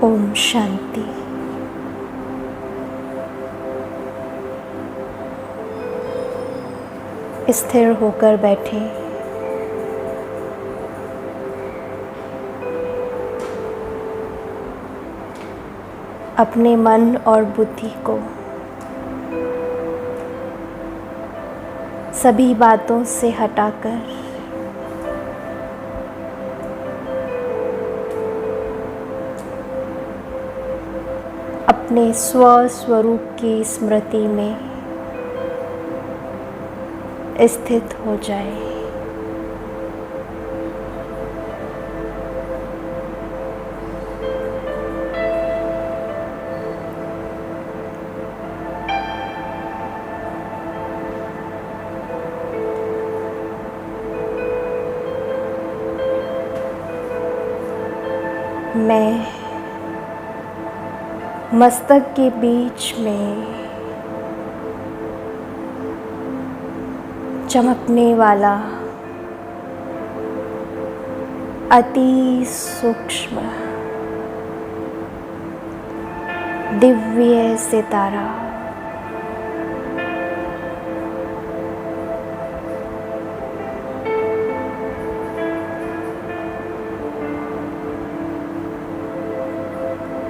ओम शांति। स्थिर होकर बैठे। अपने मन और बुद्धि को सभी बातों से हटाकर अपने स्वस्वरूप की स्मृति में स्थित हो जाए। मैं मस्तक के बीच में चमकने वाला अति सूक्ष्म दिव्य सितारा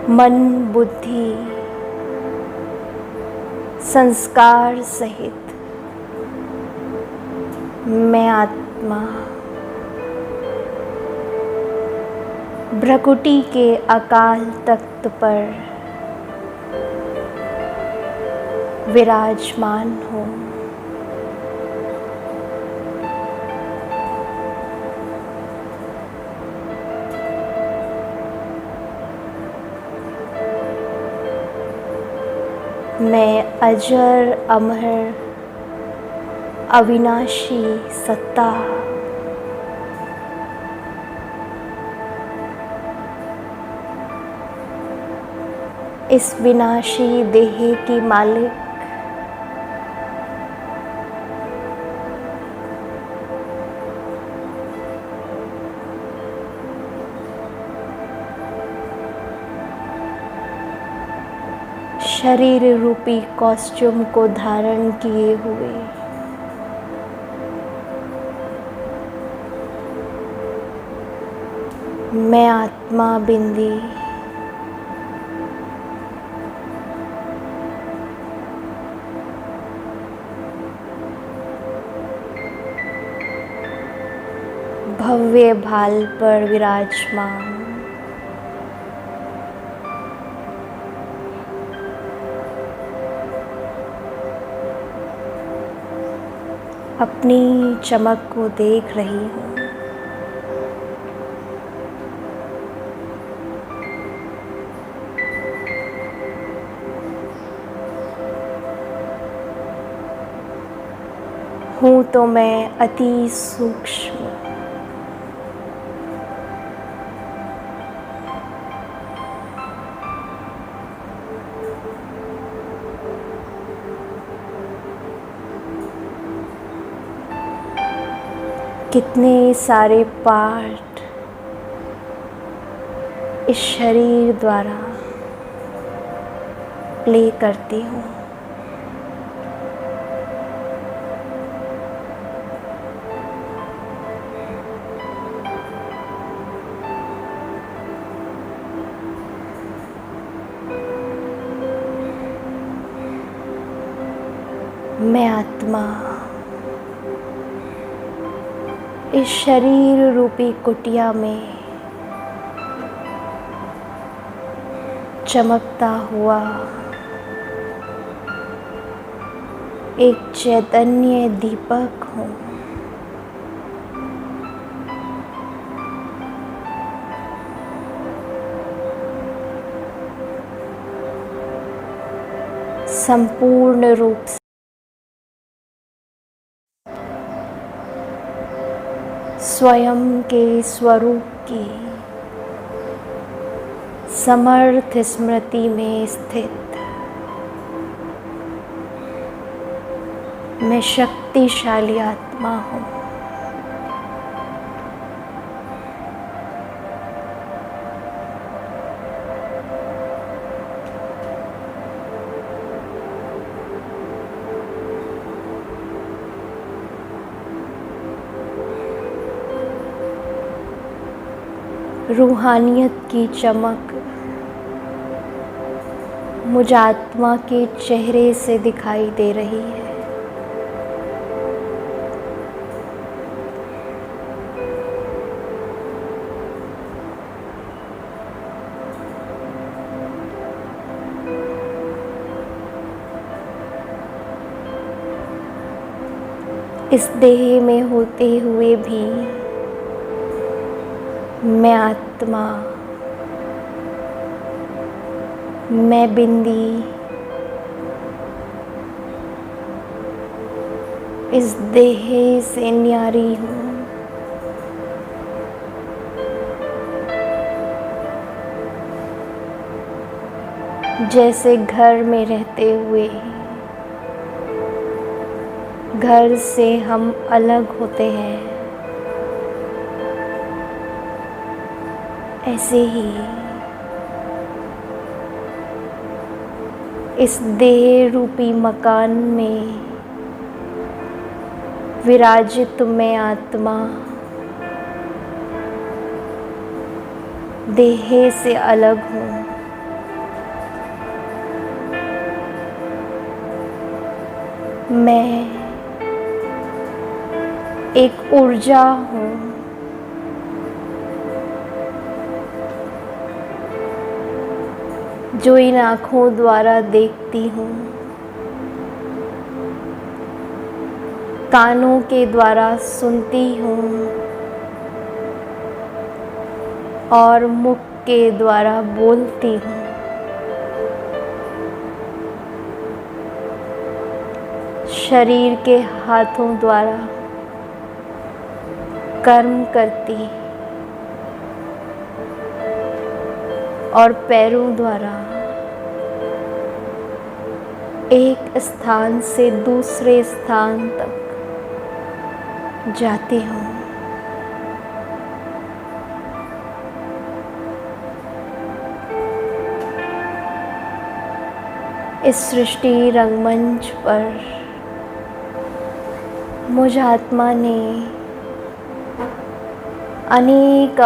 मन बुद्धि संस्कार सहित मैं आत्मा भ्रकुटी के अकाल तख्त पर विराजमान हूँ। मैं अजर अमर अविनाशी सत्ता इस विनाशी देह की मालिक शरीर रूपी कॉस्ट्यूम को धारण किए हुए मैं आत्मा बिंदी भव्य भाल पर विराजमान अपनी चमक को देख रही हूँ। हूँ तो मैं अति सूक्ष्म कितने सारे पार्ट इस शरीर द्वारा प्ले करती हूँ। मैं आत्मा इस शरीर रूपी कुटिया में चमकता हुआ एक चैतन्य दीपक हूँ। संपूर्ण रूप से स्वयं के स्वरूप की समर्थ स्मृति में स्थित मैं शक्तिशाली आत्मा हूँ। रूहानियत की चमक मुझ आत्मा के चेहरे से दिखाई दे रही है। इस देह में होते हुए भी मैं आत्मा, मैं बिंदी इस देह से न्यारी हूँ। जैसे घर में रहते हुए घर से हम अलग होते हैं, ऐसे ही इस देह रूपी मकान में विराजित मैं आत्मा देह से अलग हूँ। मैं एक ऊर्जा हूँ, जो इन आँखों द्वारा देखती हूँ, कानों के द्वारा सुनती हूँ और मुख के द्वारा बोलती हूँ। शरीर के हाथों द्वारा कर्म करती और पैरों द्वारा एक स्थान से दूसरे स्थान तक जाती हूँ। इस सृष्टि रंगमंच पर मुझ आत्मा ने अनेक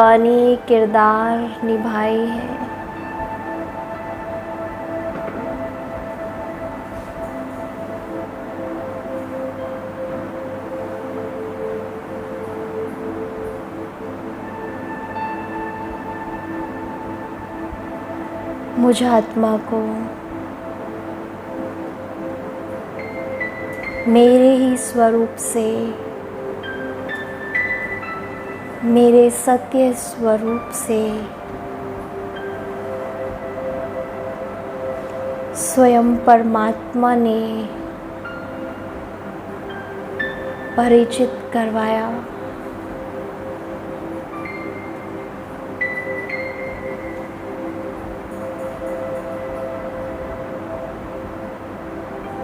किरदार निभाए हैं। मुझ आत्मा को मेरे ही स्वरूप से, मेरे सत्य स्वरूप से स्वयं परमात्मा ने परिचित करवाया।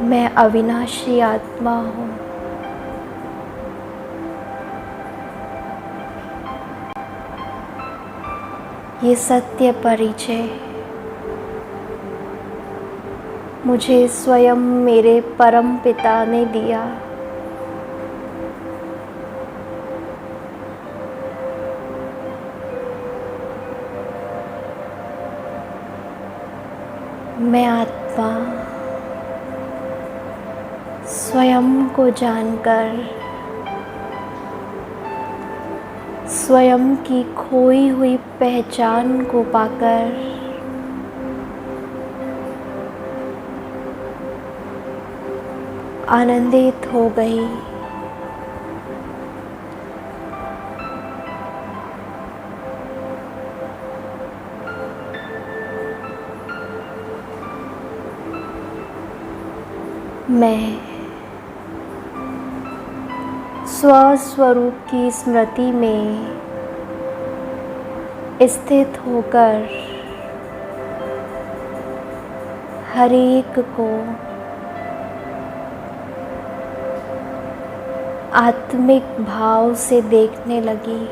मैं अविनाशी आत्मा हूँ। ये सत्य परिचय मुझे स्वयं मेरे परम पिता ने दिया। मैं आत्मा स्वयं को जानकर, स्वयं की खोई हुई पहचान को पाकर आनंदित हो गई। मैं स्वस्वरूप की स्मृति में स्थित होकर हर एक को आत्मिक भाव से देखने लगी।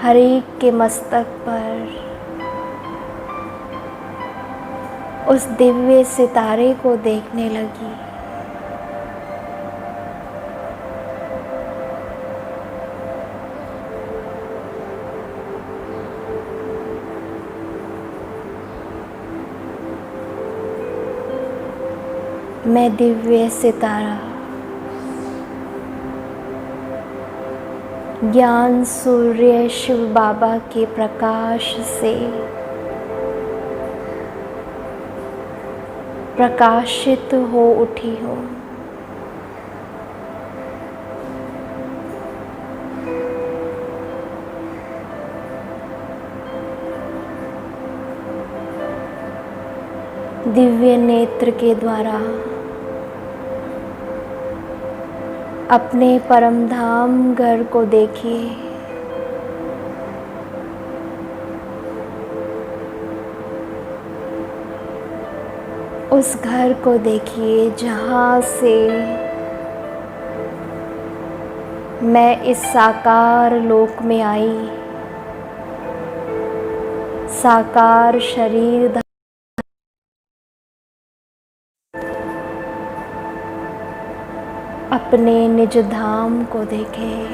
हर एक के मस्तक पर उस दिव्य सितारे को देखने लगी। मैं दिव्य सितारा ज्ञान सूर्य शिव बाबा के प्रकाश से प्रकाशित हो उठी हूँ। दिव्य नेत्र के द्वारा अपने परम धाम घर को देखिए। उस घर को देखिए जहाँ से मैं इस साकार लोक में आई, साकार शरीर अपने निज धाम को देखें।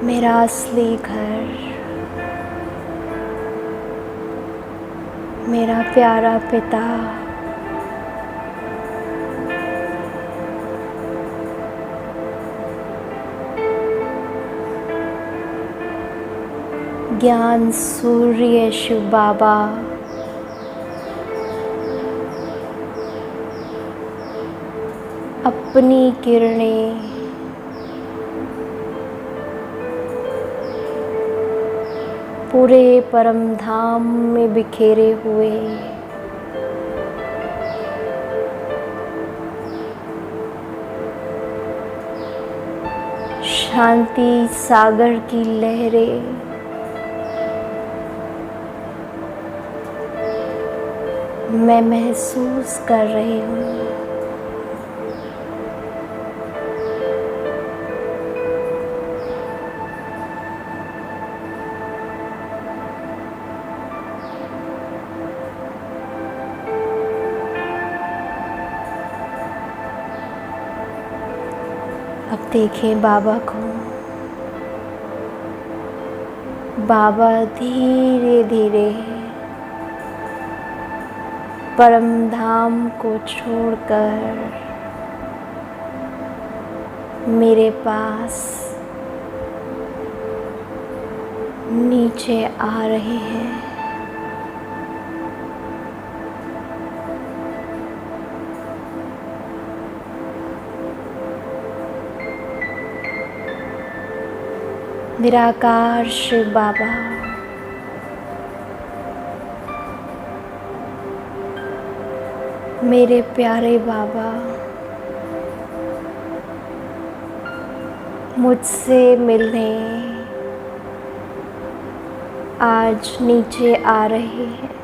मेरा असली घर, मेरा प्यारा पिता, ज्ञान सूर्य शिव बाबा अपनी किरणें पूरे परम धाम में बिखेरे हुए शांति सागर की लहरें मैं महसूस कर रही हूँ। अब देखें बाबा को। बाबा धीरे धीरे परम धाम को छोड़कर मेरे पास नीचे आ रहे हैं। निराकार शिव बाबा मेरे प्यारे बाबा मुझसे मिलने आज नीचे आ रहे हैं।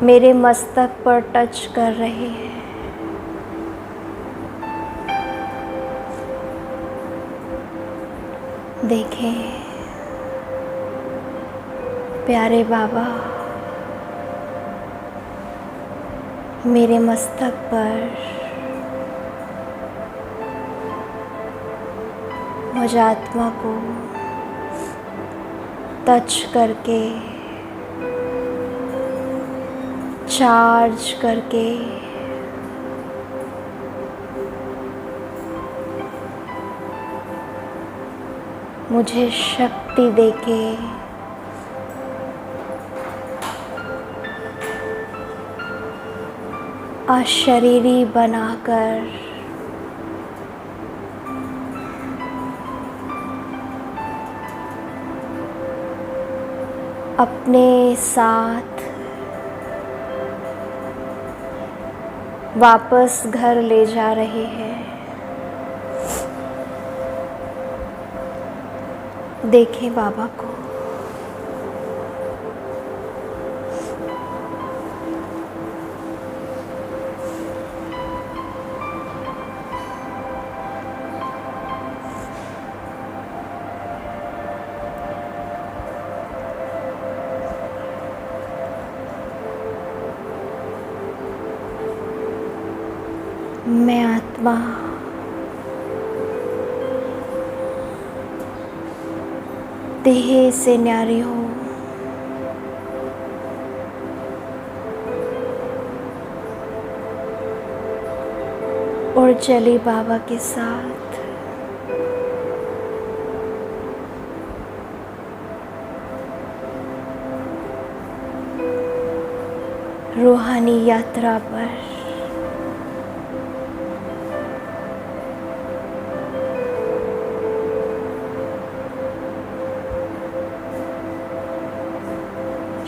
मेरे मस्तक पर टच कर रहे हैं। देखें प्यारे बाबा मेरे मस्तक पर मुझ आत्मा को टच करके चार्ज करके मुझे शक्ति देके अशरीरी बनाकर अपने साथ वापस घर ले जा रहे हैं। देखें बाबा को। मैं आत्मा देह से न्यारी हूँ। और चली बाबा के साथ रूहानी यात्रा पर।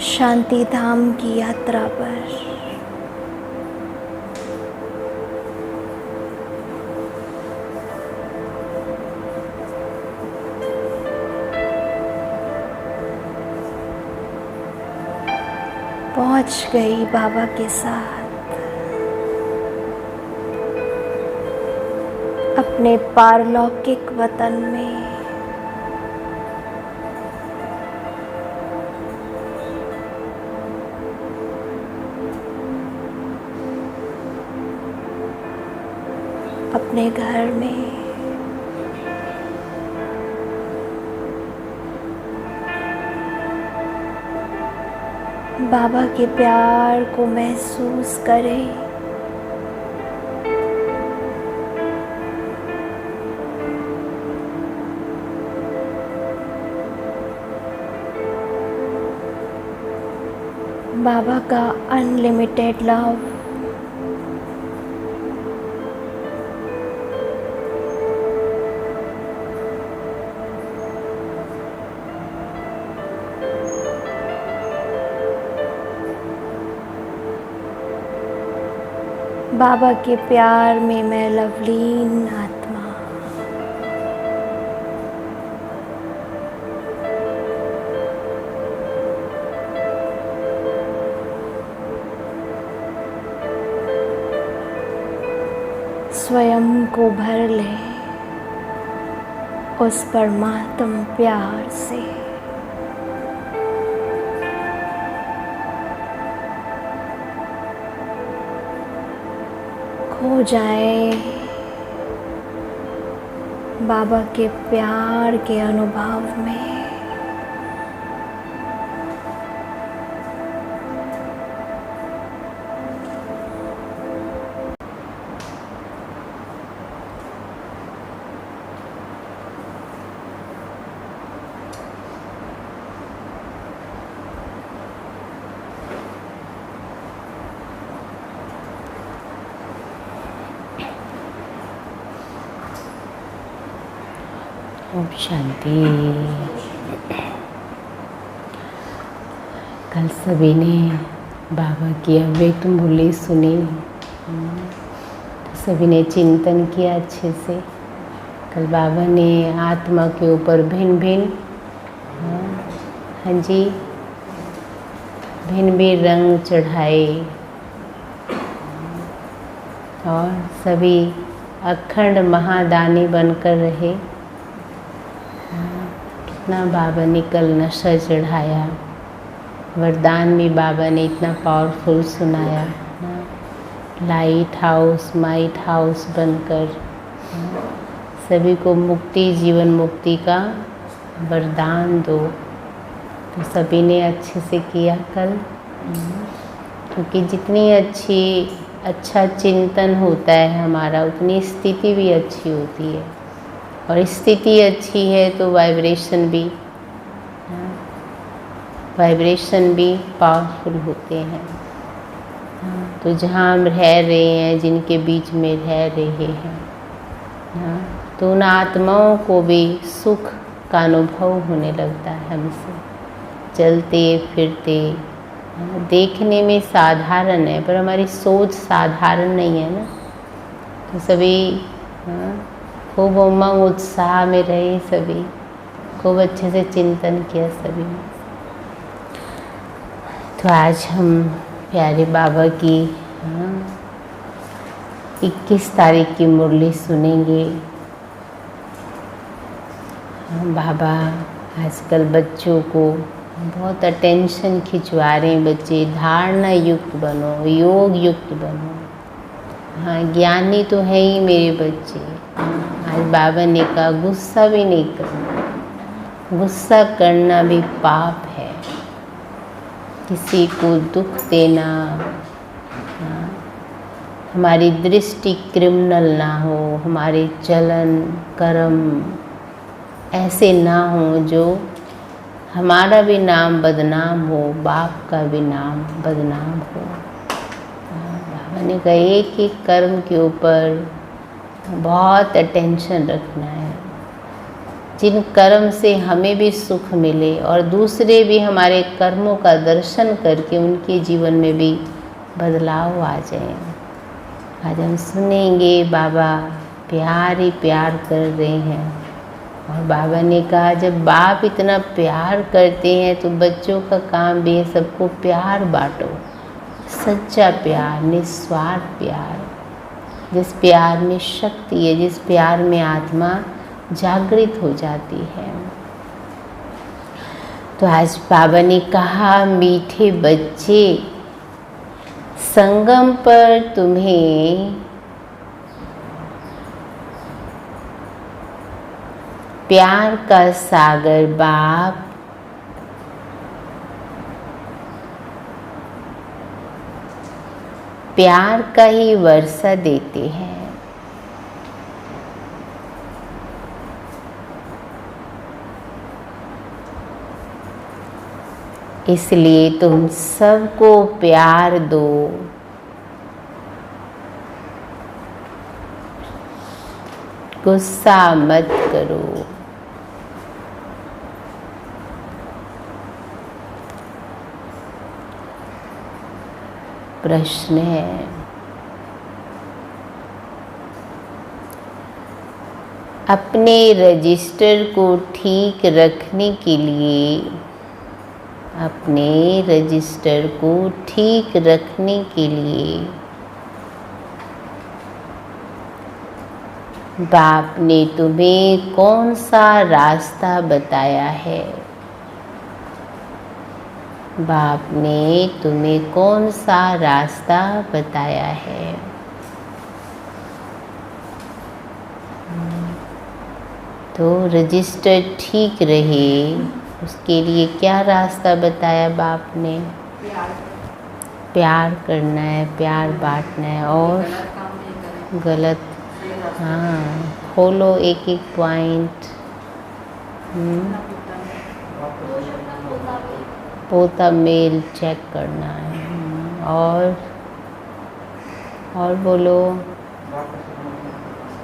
शांति धाम की यात्रा पर। पहुंच गई बाबा के साथ अपने पारलौकिक वतन में। अपने घर में। बाबा के प्यार को महसूस करें। बाबा का अनलिमिटेड लव। बाबा के प्यार में मैं लवलीन आत्मा। स्वयं को भर ले उस परमात्म प्यार से। खो जाए बाबा के प्यार के अनुभव में। ओम शांति। कल सभी ने बाबा की अव्यक्त मुरली सुनी, तो सभी ने चिंतन किया अच्छे से। कल बाबा ने आत्मा के ऊपर भिन्न भिन्न, हाँ जी, भिन्न भिन्न रंग चढ़ाए और सभी अखंड महादानी बनकर रहे। कितना बाबा ने कल नशा चढ़ाया, वरदान भी बाबा ने इतना पावरफुल सुनाया। लाइट हाउस माइट हाउस बनकर सभी को मुक्ति, जीवन मुक्ति का वरदान दो। तो सभी ने अच्छे से किया कल, क्योंकि जितनी अच्छा चिंतन होता है हमारा, उतनी स्थिति भी अच्छी होती है। और स्थिति अच्छी है तो वाइब्रेशन भी पावरफुल होते हैं। तो जहाँ हम रह रहे हैं, जिनके बीच में रह रहे हैं, तो उन आत्माओं को भी सुख का अनुभव होने लगता है हमसे। चलते फिरते देखने में साधारण है, पर हमारी सोच साधारण नहीं है ना। तो सभी खूब उमंग उत्साह में रहे, सभी खूब अच्छे से चिंतन किया सभी ने। तो आज हम प्यारे बाबा की 21 तारीख की मुरली सुनेंगे। बाबा आजकल बच्चों को बहुत अटेंशन खिंचवा रहे हैं। बच्चे धारणा युक्त बनो, योग युक्त बनो, हाँ, ज्ञानी तो है ही मेरे बच्चे। आज बाबा ने कहा गुस्सा भी नहीं करना, गुस्सा करना भी पाप है। किसी को दुख देना, हमारी दृष्टि क्रिमिनल ना हो, हमारे चलन कर्म ऐसे ना हो जो हमारा भी नाम बदनाम हो, बाप का भी नाम बदनाम हो। बाबा ने कहा एक ही कर्म के ऊपर बहुत अटेंशन रखना है, जिन कर्म से हमें भी सुख मिले और दूसरे भी हमारे कर्मों का दर्शन करके उनके जीवन में भी बदलाव आ जाए। आज हम सुनेंगे बाबा प्यार ही प्यार कर रहे हैं। और बाबा ने कहा जब बाप इतना प्यार करते हैं तो बच्चों का काम भी है सबको प्यार बांटो, सच्चा प्यार, निस्वार्थ प्यार, जिस प्यार में शक्ति है, जिस प्यार में आत्मा जागृत हो जाती है। तो आज बाबा ने कहा मीठे बच्चे, संगम पर तुम्हें प्यार का सागर बाप प्यार का ही वर्षा देते हैं। इसलिए तुम सबको प्यार दो, गुस्सा मत करो। प्रश्न है, अपने रजिस्टर को ठीक रखने के लिए, अपने रजिस्टर को ठीक रखने के लिए बाप ने तुम्हें कौन सा रास्ता बताया है? बाप ने तुम्हें कौन सा रास्ता बताया है? तो रजिस्टर ठीक रहे उसके लिए क्या रास्ता बताया बाप ने? प्यार करना है, प्यार बांटना है और गलत, हाँ, खोलो एक एक पॉइंट। पोता मेल चेक करना है और बोलो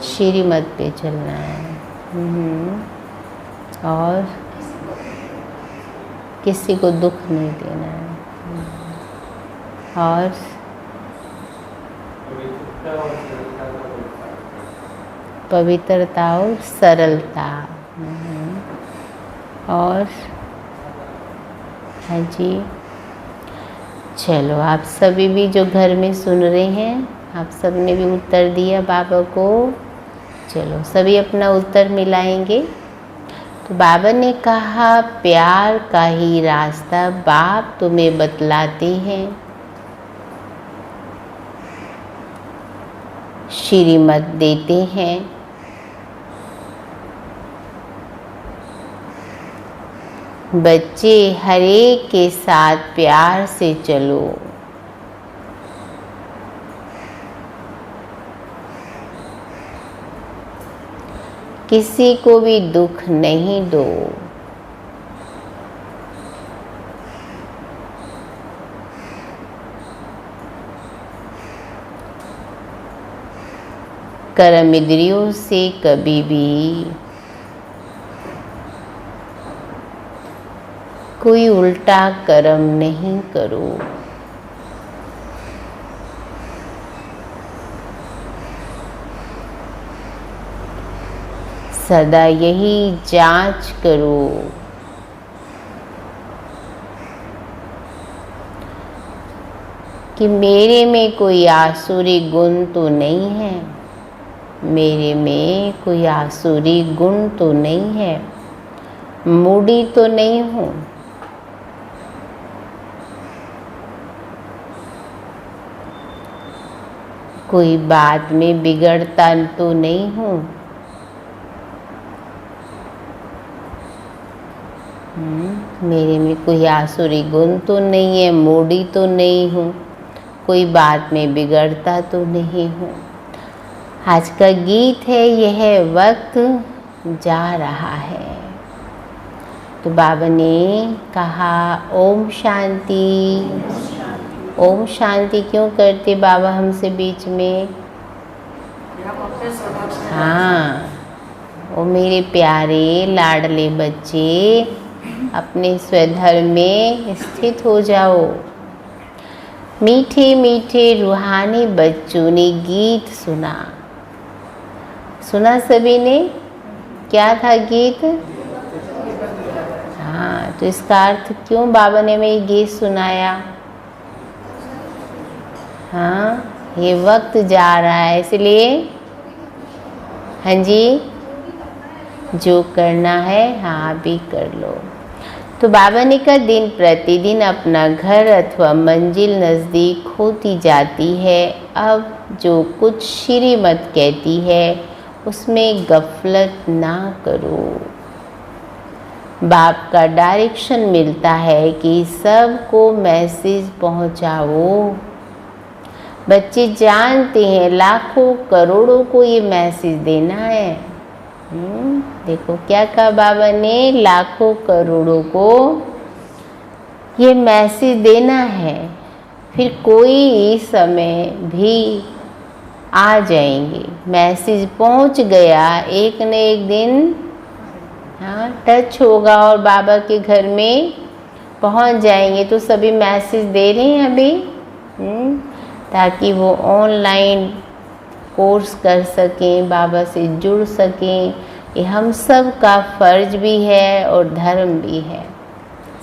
श्रीमत पे चलना है। और किसी को दुख नहीं देना है और पवित्रता और सरलता। और हाँ जी, चलो आप सभी भी जो घर में सुन रहे हैं, आप सब ने भी उत्तर दिया बाबा को। चलो सभी अपना उत्तर मिलाएंगे। तो बाबा ने कहा प्यार का ही रास्ता बाप तुम्हें बतलाते हैं, श्रीमत देते हैं। बच्चे हर एक के साथ प्यार से चलो, किसी को भी दुख नहीं दो। कर्म इंद्रियों से कभी भी कोई उल्टा कर्म नहीं करो। सदा यही जांच करो कि मेरे में कोई आसुरी गुण तो नहीं है, मेरे में कोई आसुरी गुण तो नहीं है, मूढ़ी तो नहीं हूँ। कोई बात में बिगड़ता तो नहीं हूँ। मेरे में कोई आसुरी गुण तो नहीं है, मूडी तो नहीं हूँ, कोई बात में बिगड़ता तो नहीं हूँ। आज का गीत है यह वक्त जा रहा है। तो बाबा ने कहा ओम शांति। ओम शांति क्यों करते बाबा हमसे बीच में? हाँ, ओ मेरे प्यारे लाडले बच्चे, अपने स्वधर्म में स्थित हो जाओ। मीठे मीठे रूहानी बच्चों ने गीत सुना सभी ने? क्या था गीत? हाँ, तो इसका अर्थ क्यों बाबा ने हमें ये गीत सुनाया? हाँ, ये वक्त जा रहा है इसलिए। हाँ जी, जो करना है हाँ भी कर लो। तो बाबा ने कहा दिन प्रतिदिन अपना घर अथवा मंजिल नज़दीक होती जाती है। अब जो कुछ श्रीमत कहती है उसमें गफलत ना करो। बाप का डायरेक्शन मिलता है कि सबको मैसेज पहुंचाओ। बच्चे जानते हैं लाखों करोड़ों को ये मैसेज देना है। देखो क्या कहा बाबा ने, लाखों करोड़ों को ये मैसेज देना है। फिर कोई समय भी आ जाएंगे, मैसेज पहुंच गया, एक न एक दिन हाँ टच होगा और बाबा के घर में पहुंच जाएंगे। तो सभी मैसेज दे रहे हैं अभी ताकि वो ऑनलाइन कोर्स कर सकें, बाबा से जुड़ सकें। ये हम सब का फर्ज भी है और धर्म भी है,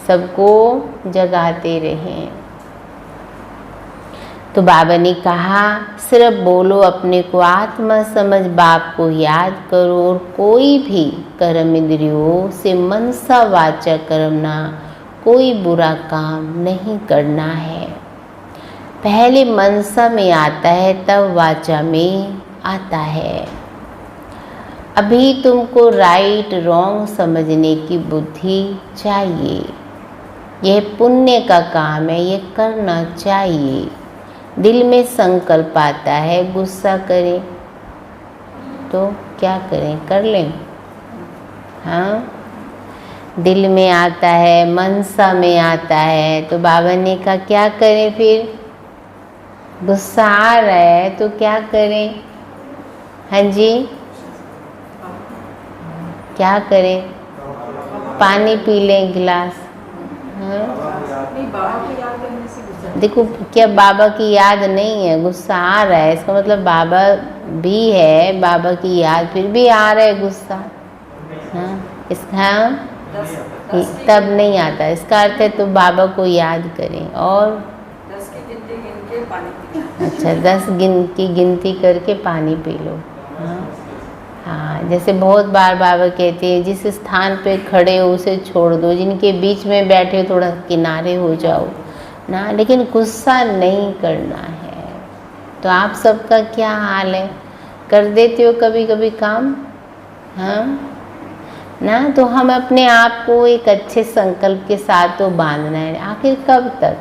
सबको जगाते रहें। तो बाबा ने कहा सिर्फ बोलो अपने को आत्मा समझ, बाप को याद करो और कोई भी कर्म इंद्रियों से मनसा वाचा करना, कोई बुरा काम नहीं करना है। पहले मनसा में आता है तब वाचा में आता है। अभी तुमको राइट रॉन्ग समझने की बुद्धि चाहिए। यह पुण्य का काम है, ये करना चाहिए। दिल में संकल्प आता है गुस्सा करें तो क्या करें, कर लें। हाँ, दिल में आता है, मनसा में आता है, तो बाबा ने कहा क्या करें फिर? गुस्सा आ रहा है तो क्या करें? हाँ जी, क्या करें? पानी पी लें गिलास। हाँ? देखो क्या बाबा की याद नहीं है, गुस्सा आ रहा है, इसका मतलब बाबा भी है, बाबा की याद फिर भी आ रहा है गुस्सा। हाँ, इसका तब नहीं आता, इसका अर्थ है तो बाबा को याद करें और 10 की गिनती गिन के पानी पी लो। अच्छा 10 की गिनती करके पानी पी लो। हाँ हाँ, जैसे बहुत बार बाबा कहते हैं जिस स्थान पे खड़े हो उसे छोड़ दो, जिनके बीच में बैठे हो थोड़ा किनारे हो जाओ ना, लेकिन गुस्सा नहीं करना है। तो आप सबका क्या हाल है, कर देते हो कभी कभी काम? हाँ ना, तो हम अपने आप को एक अच्छे संकल्प के साथ तो बांधना है। आखिर कब तक?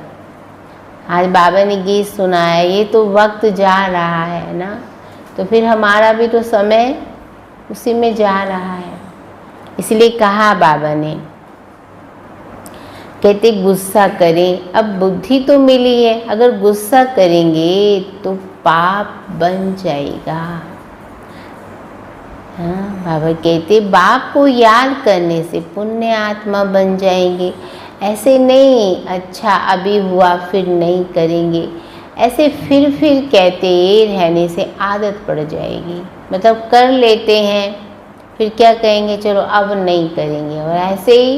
आज बाबा ने गीत सुना है, ये तो वक्त जा रहा है ना, तो फिर हमारा भी तो समय उसी में जा रहा है। इसलिए कहा बाबा ने, कहते गुस्सा करें। अब बुद्धि तो मिली है, अगर गुस्सा करेंगे तो पाप बन जाएगा। हाँ, बाबा कहते बाप को याद करने से पुण्य आत्मा बन जाएंगे। ऐसे नहीं अच्छा अभी हुआ फिर नहीं करेंगे, ऐसे फिर कहते रहने से आदत पड़ जाएगी। मतलब कर लेते हैं फिर क्या कहेंगे, चलो अब नहीं करेंगे, और ऐसे ही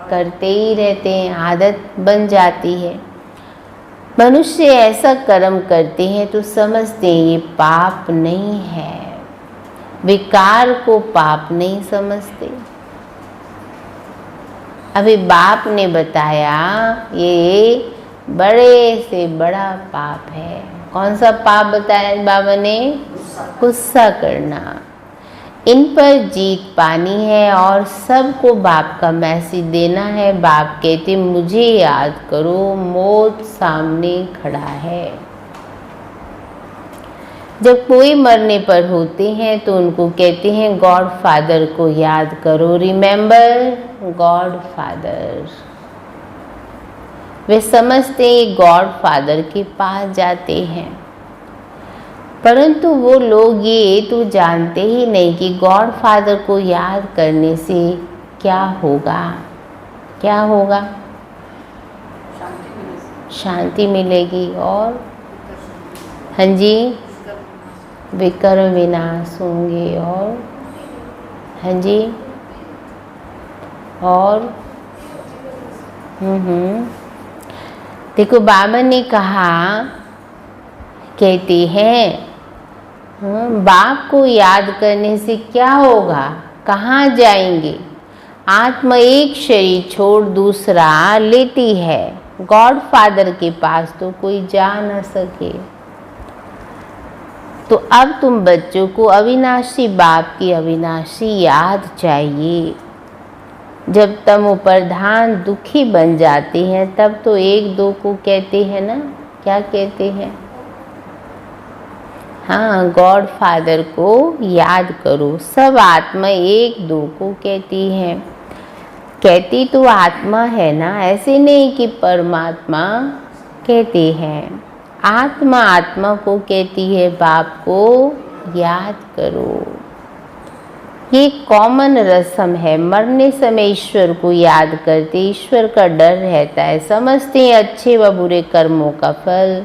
करते ही रहते हैं, आदत बन जाती है। मनुष्य ऐसा कर्म करते हैं तो समझते हैं ये पाप नहीं है, विकार को पाप नहीं समझते। अभी बाप ने बताया ये बड़े से बड़ा पाप है। कौन सा पाप बताया बाबा ने? गुस्सा करना। इन पर जीत पानी है और सबको बाप का मैसेज देना है। बाप कहते मुझे याद करो, मौत सामने खड़ा है। जब कोई मरने पर होते हैं तो उनको कहते हैं गॉड फादर को याद करो, रिमेम्बर गॉड फादर। वे समझते हैं गॉड फादर के पास जाते हैं, परंतु वो लोग ये तो जानते ही नहीं कि गॉड फादर को याद करने से क्या होगा। क्या होगा? शांति मिलेगी और हाँ जी, विकर्म विनाश होंगे और हाँ जी, और देखो बाबा ने कहा, कहते हैं बाप को याद करने से क्या होगा, कहाँ जाएंगे। आत्मा एक शरीर छोड़ दूसरा लेती है, गॉड फादर के पास तो कोई जा न सके। तो अब तुम बच्चों को अविनाशी बाप की अविनाशी याद चाहिए। जब तम प्रधान दुखी बन जाते हैं तब तो एक दो को कहते हैं ना, क्या कहते हैं? हाँ, गॉड फादर को याद करो। सब आत्मा एक दो को कहती है। कहती तो आत्मा है ना, ऐसे नहीं कि परमात्मा कहते हैं। आत्मा आत्मा को कहती है बाप को याद करो। ये कॉमन रस्म है। मरने समय ईश्वर को याद करते, ईश्वर का डर रहता है। समझते हैं अच्छे व बुरे कर्मों का फल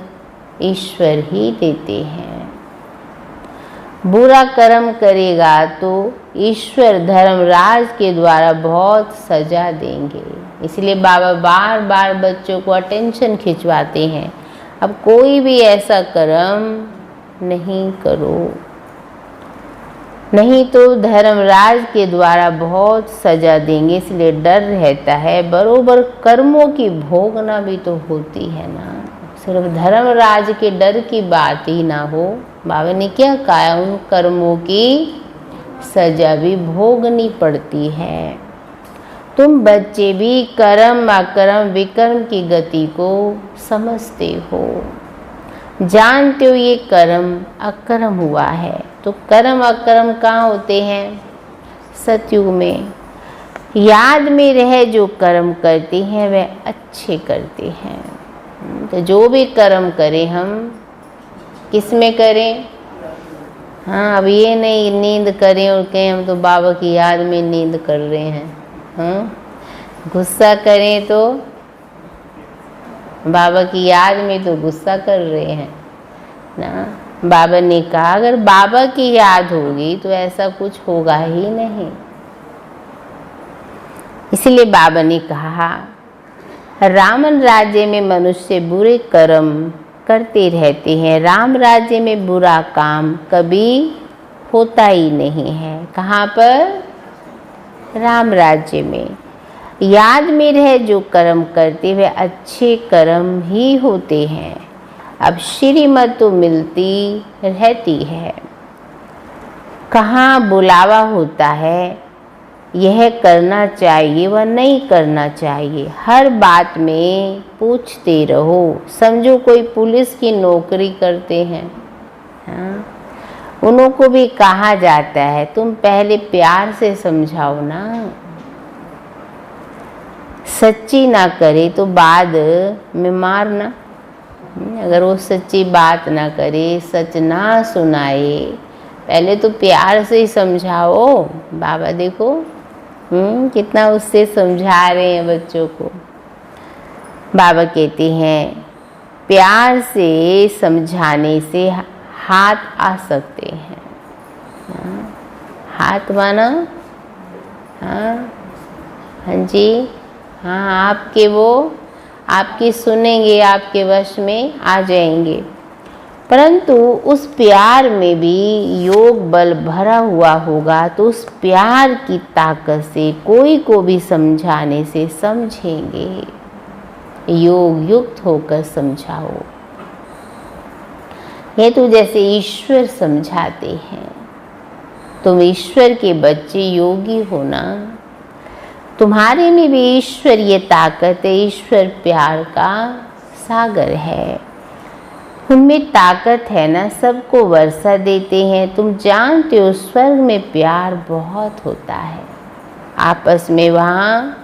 ईश्वर ही देते हैं। बुरा कर्म करेगा तो ईश्वर धर्मराज के द्वारा बहुत सजा देंगे। इसलिए बाबा बार बार बच्चों को अटेंशन खिंचवाते हैं, अब कोई भी ऐसा कर्म नहीं करो, नहीं तो धर्मराज के द्वारा बहुत सजा देंगे। इसलिए डर रहता है। बरोबर कर्मों की भोगना भी तो होती है ना, सिर्फ धर्मराज के डर की बात ही ना हो। बाबा ने क्या कहा, उन कर्मों की सजा भी भोगनी पड़ती है। तुम बच्चे भी कर्म अकर्म विकर्म की गति को समझते हो, जानते हो ये कर्म अकर्म हुआ है। तो कर्म अकर्म कहाँ होते हैं? सतयुग में। याद में रह जो कर्म करते हैं वह अच्छे करते हैं। तो जो भी कर्म करें हम किस में करें? हाँ, अब ये नहीं नींद करें और कहें हम तो बाबा की याद में नींद कर रहे हैं। हाँ, गुस्सा करें तो बाबा की याद में तो गुस्सा कर रहे हैं ना। बाबा ने कहा अगर बाबा की याद होगी तो ऐसा कुछ होगा ही नहीं। इसलिए बाबा ने कहा रामन राज्य में मनुष्य बुरे कर्म करते रहते हैं, राम राज्य में बुरा काम कभी होता ही नहीं है। कहाँ पर? राम राज्य में। याद में रह जो कर्म करते वे अच्छे कर्म ही होते हैं। अब श्रीमत तो मिलती रहती है, कहाँ बुलावा होता है, यह करना चाहिए वह नहीं करना चाहिए। हर बात में पूछते रहो। समझो कोई पुलिस की नौकरी करते हैं, हाँ, उन्हों को भी कहा जाता है तुम पहले प्यार से समझाओ ना, सच्ची ना करे तो बाद में मारना। अगर वो सच्ची बात ना करे, सच ना सुनाए, पहले तो प्यार से ही समझाओ। बाबा देखो कितना उससे समझा रहे हैं बच्चों को। बाबा कहते हैं प्यार से समझाने से हाथ आ सकते हैं। हाथ माना, हाँ हाँ जी, हाँ, आपके वो आपकी सुनेंगे, आपके वश में आ जाएंगे। परंतु उस प्यार में भी योग बल भरा हुआ होगा तो उस प्यार की ताकत से कोई को भी समझाने से समझेंगे। योग युक्त होकर समझाओ। ये तो जैसे ईश्वर समझाते हैं, तुम ईश्वर के बच्चे योगी हो ना, तुम्हारे में भी ईश्वर ये ताकत है, ईश्वर प्यार का सागर है, उनमें ताकत है ना, सबको वर्षा देते हैं। तुम जानते हो स्वर्ग में प्यार बहुत होता है आपस में, वहाँ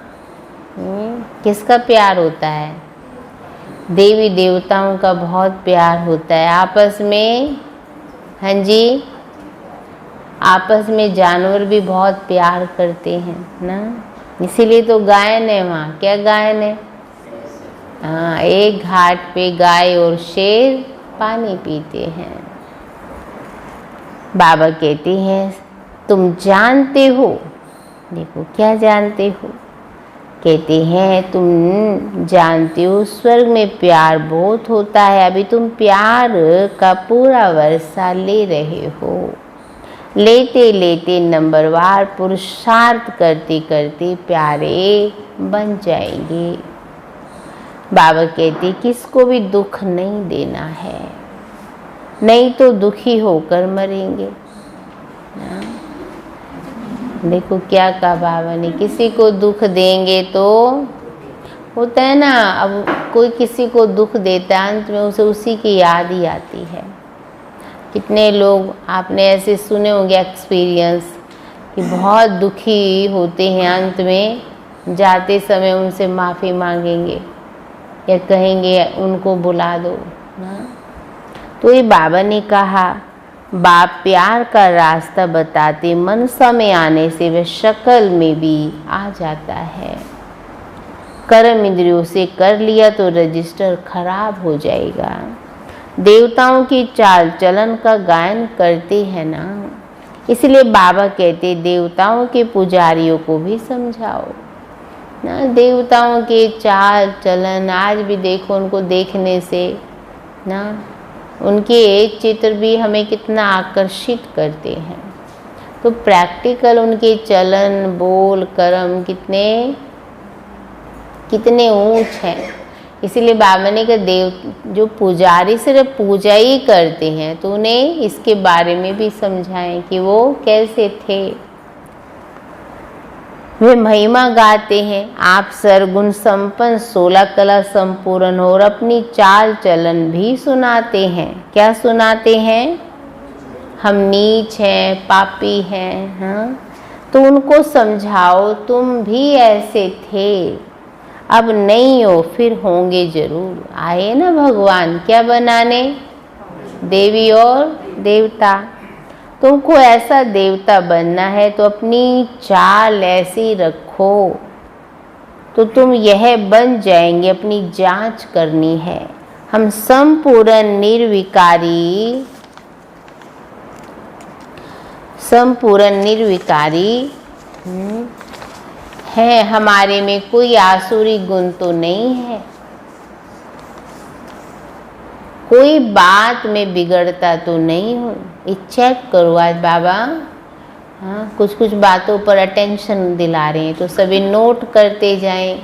किसका प्यार होता है? देवी देवताओं का बहुत प्यार होता है आपस में। हाँ जी, आपस में जानवर भी बहुत प्यार करते हैं ना, इसीलिए तो गायन है वहाँ। क्या गायन है? हाँ, एक घाट पे गाय और शेर पानी पीते हैं। बाबा कहते हैं तुम जानते हो, देखो क्या जानते हो, कहते हैं तुम जानते हो स्वर्ग में प्यार बहुत होता है, अभी तुम प्यार का पूरा वर्षा ले रहे हो। लेते लेते नंबरवार पुरुषार्थ करते करते प्यारे बन जाएंगे। बाबा कहते किसको भी दुख नहीं देना है, नहीं तो दुखी होकर मरेंगे। देखो क्या कहा बाबा ने, किसी को दुख देंगे तो होता है ना, अब कोई किसी को दुख देता है अंत में उसे उसी की याद ही आती है। कितने लोग आपने ऐसे सुने होंगे एक्सपीरियंस कि बहुत दुखी होते हैं, अंत में जाते समय उनसे माफ़ी मांगेंगे या कहेंगे उनको बुला दो ना। तो ये बाबा ने कहा बाप प्यार का रास्ता बताते, मन समय आने से वह शक्ल में भी आ जाता है। कर्म इंद्रियों से कर लिया तो रजिस्टर खराब हो जाएगा। देवताओं की चाल चलन का गायन करते हैं ना, इसलिए बाबा कहते देवताओं के पुजारियों को भी समझाओ ना। देवताओं के चाल चलन आज भी देखो, उनको देखने से ना उनके चित्र भी हमें कितना आकर्षित करते हैं। तो प्रैक्टिकल उनके चलन बोल कर्म कितने कितने ऊंच हैं। इसीलिए बाबा ने कहा देव जो पुजारी सिर्फ पूजा ही करते हैं तो उन्हें इसके बारे में भी समझाएं कि वो कैसे थे। वे महिमा गाते हैं, आप सरगुण संपन्न 16 कला संपूर्ण हो, और अपनी चाल चलन भी सुनाते हैं। क्या सुनाते हैं? हम नीच हैं, पापी हैं, हाँ, तो उनको समझाओ तुम भी ऐसे थे, अब नहीं हो फिर होंगे जरूर। आए ना भगवान क्या बनाने? देवी और देवता। तुमको ऐसा देवता बनना है तो अपनी चाल ऐसी रखो तो तुम यह बन जाएंगे। अपनी जांच करनी है। हम संपूर्ण निर्विकारी है, हमारे में कोई आसुरी गुण तो नहीं है, कोई बात में बिगड़ता तो नहीं हूँ। ये चेक करो आज बाबा। हाँ, कुछ कुछ बातों पर अटेंशन दिला रहे हैं तो सभी नोट करते जाएं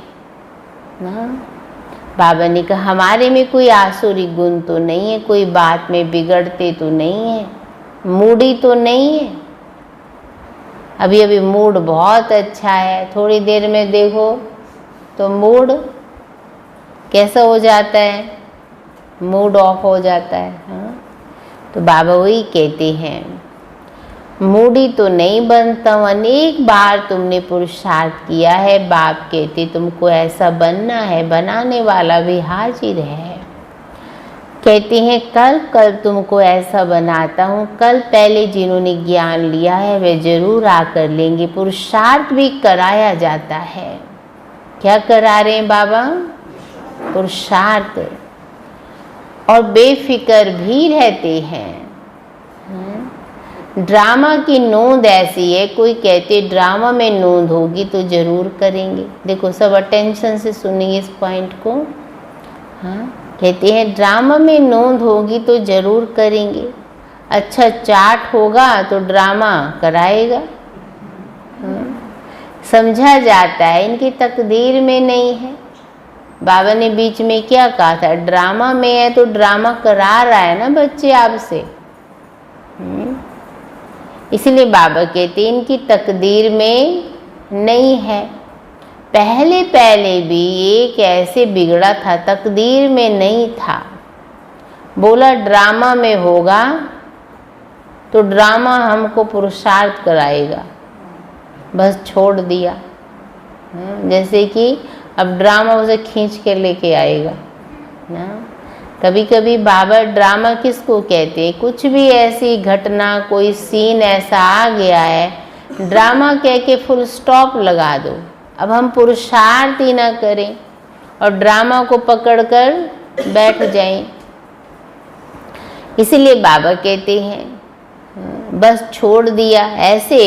ना। बाबा ने कहा हमारे में कोई आसुरी गुण तो नहीं है, कोई बात में बिगड़ते तो नहीं है, मूडी तो नहीं है। अभी अभी मूड बहुत अच्छा है, थोड़ी देर में देखो तो मूड कैसा हो जाता है, मूड ऑफ हो जाता है। हाँ? तो बाबा वही कहते हैं मूडी तो नहीं बनता हूँ, अनेक बार तुमने पुरुषार्थ किया है। बाप कहते तुमको ऐसा बनना है, बनाने वाला भी हाजिर है। कहते हैं कल कल तुमको ऐसा बनाता हूँ। कल पहले जिन्होंने ज्ञान लिया है वे जरूर आकर लेंगे। पुरुषार्थ भी कराया जाता है। क्या करा रहे हैं बाबा? पुरुषार्थ। और बेफिक्र भी रहते हैं। ड्रामा की नोंद ऐसी है, कोई कहते ड्रामा में नोंद होगी तो जरूर करेंगे। देखो सब अटेंशन से सुनिए इस पॉइंट को। हाँ, कहते हैं ड्रामा में नोंद होगी तो जरूर करेंगे। अच्छा चाट होगा तो ड्रामा कराएगा। हाँ, समझा जाता है इनकी तकदीर में नहीं है। बाबा ने बीच में क्या कहा था, ड्रामा में है तो ड्रामा करा रहा है ना बच्चे आपसे। इसलिए बाबा कहते हैं इनकी तकदीर में नहीं है। पहले पहले भी एक ऐसे बिगड़ा था, तकदीर में नहीं था। बोला ड्रामा में होगा तो ड्रामा हमको पुरुषार्थ कराएगा, बस छोड़ दिया। जैसे कि अब ड्रामा उसे खींच के लेके आएगा ना। कभी कभी बाबा ड्रामा किसको कहते हैं, कुछ भी ऐसी घटना, कोई सीन ऐसा आ गया है, ड्रामा कह के फुल स्टॉप लगा दो। अब हम पुरुषार्थ ही ना करें और ड्रामा को पकड़कर बैठ जाएं। इसीलिए बाबा कहते हैं बस छोड़ दिया। ऐसे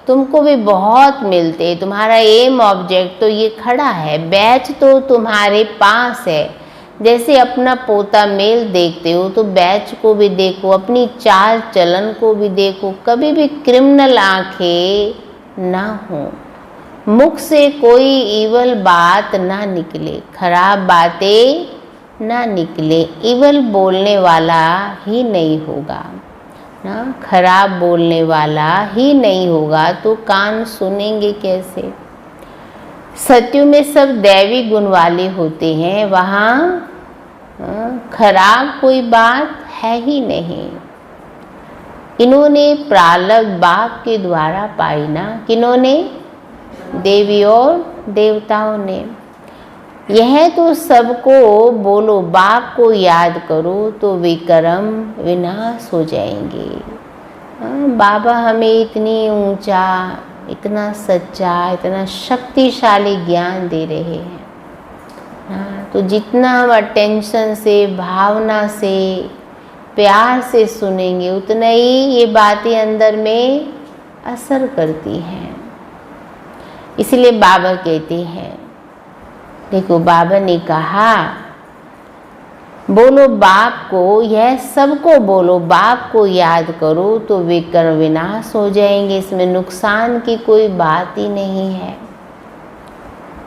तुमको भी बहुत मिलते, तुम्हारा एम ऑब्जेक्ट तो ये खड़ा है, बैच तो तुम्हारे पास है। जैसे अपना पोता मेल देखते हो तो बैच को भी देखो, अपनी चाल चलन को भी देखो। कभी भी क्रिमिनल आंखें ना हो, मुख से कोई ईवल बात ना निकले, खराब बातें ना निकले। ईवल बोलने वाला ही नहीं होगा ना, खराब बोलने वाला ही नहीं होगा तो कान सुनेंगे कैसे। सत्य में सब दैवी गुण वाले होते हैं, वहाँ खराब कोई बात है ही नहीं। इन्होंने प्रारब्ध बाप के द्वारा पाई ना, किन्होंने, देवी और देवताओं ने। यह तो सबको बोलो बाप को याद करो तो विक्रम विनाश हो जाएंगे। बाबा हमें इतनी ऊंचा, इतना सच्चा, इतना शक्तिशाली ज्ञान दे रहे हैं। तो जितना हम अटेंशन से, भावना से, प्यार से सुनेंगे उतना ही ये बातें अंदर में असर करती हैं। इसलिए बाबा कहते हैं, देखो बाबा ने कहा बोलो बाप को, यह सबको बोलो बाप को याद करो तो विक्रम विनाश हो जाएंगे। इसमें नुकसान की कोई बात ही नहीं है।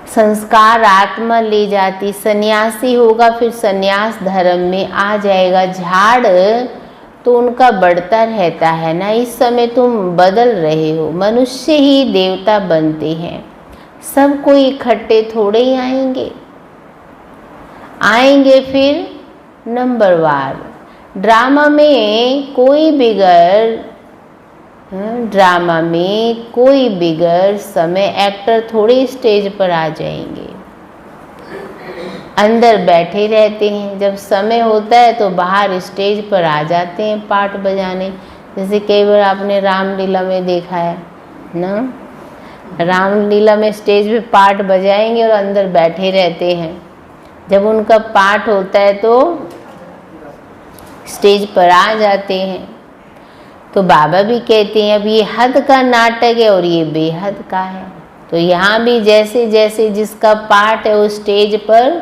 संस्कार आत्मा ले जाती, सन्यासी होगा फिर सन्यास धर्म में आ जाएगा। झाड़ तो उनका बढ़ता रहता है ना। इस समय तुम बदल रहे हो, मनुष्य ही देवता बनते हैं। सब कोई इकट्ठे थोड़े ही आएंगे फिर नंबरवार। ड्रामा में कोई बिगड़ समय एक्टर थोड़े स्टेज पर आ जाएंगे, अंदर बैठे रहते हैं। जब समय होता है तो बाहर स्टेज पर आ जाते हैं पार्ट बजाने। जैसे कई बार आपने रामलीला में देखा है ना, रामलीला में स्टेज पे पार्ट बजाएंगे और अंदर बैठे रहते हैं। जब उनका पाठ होता है तो स्टेज पर आ जाते हैं। तो बाबा भी कहते हैं अब ये हद का नाटक है और ये बेहद का है। तो यहाँ भी जैसे जैसे जिसका पाठ है वो स्टेज पर,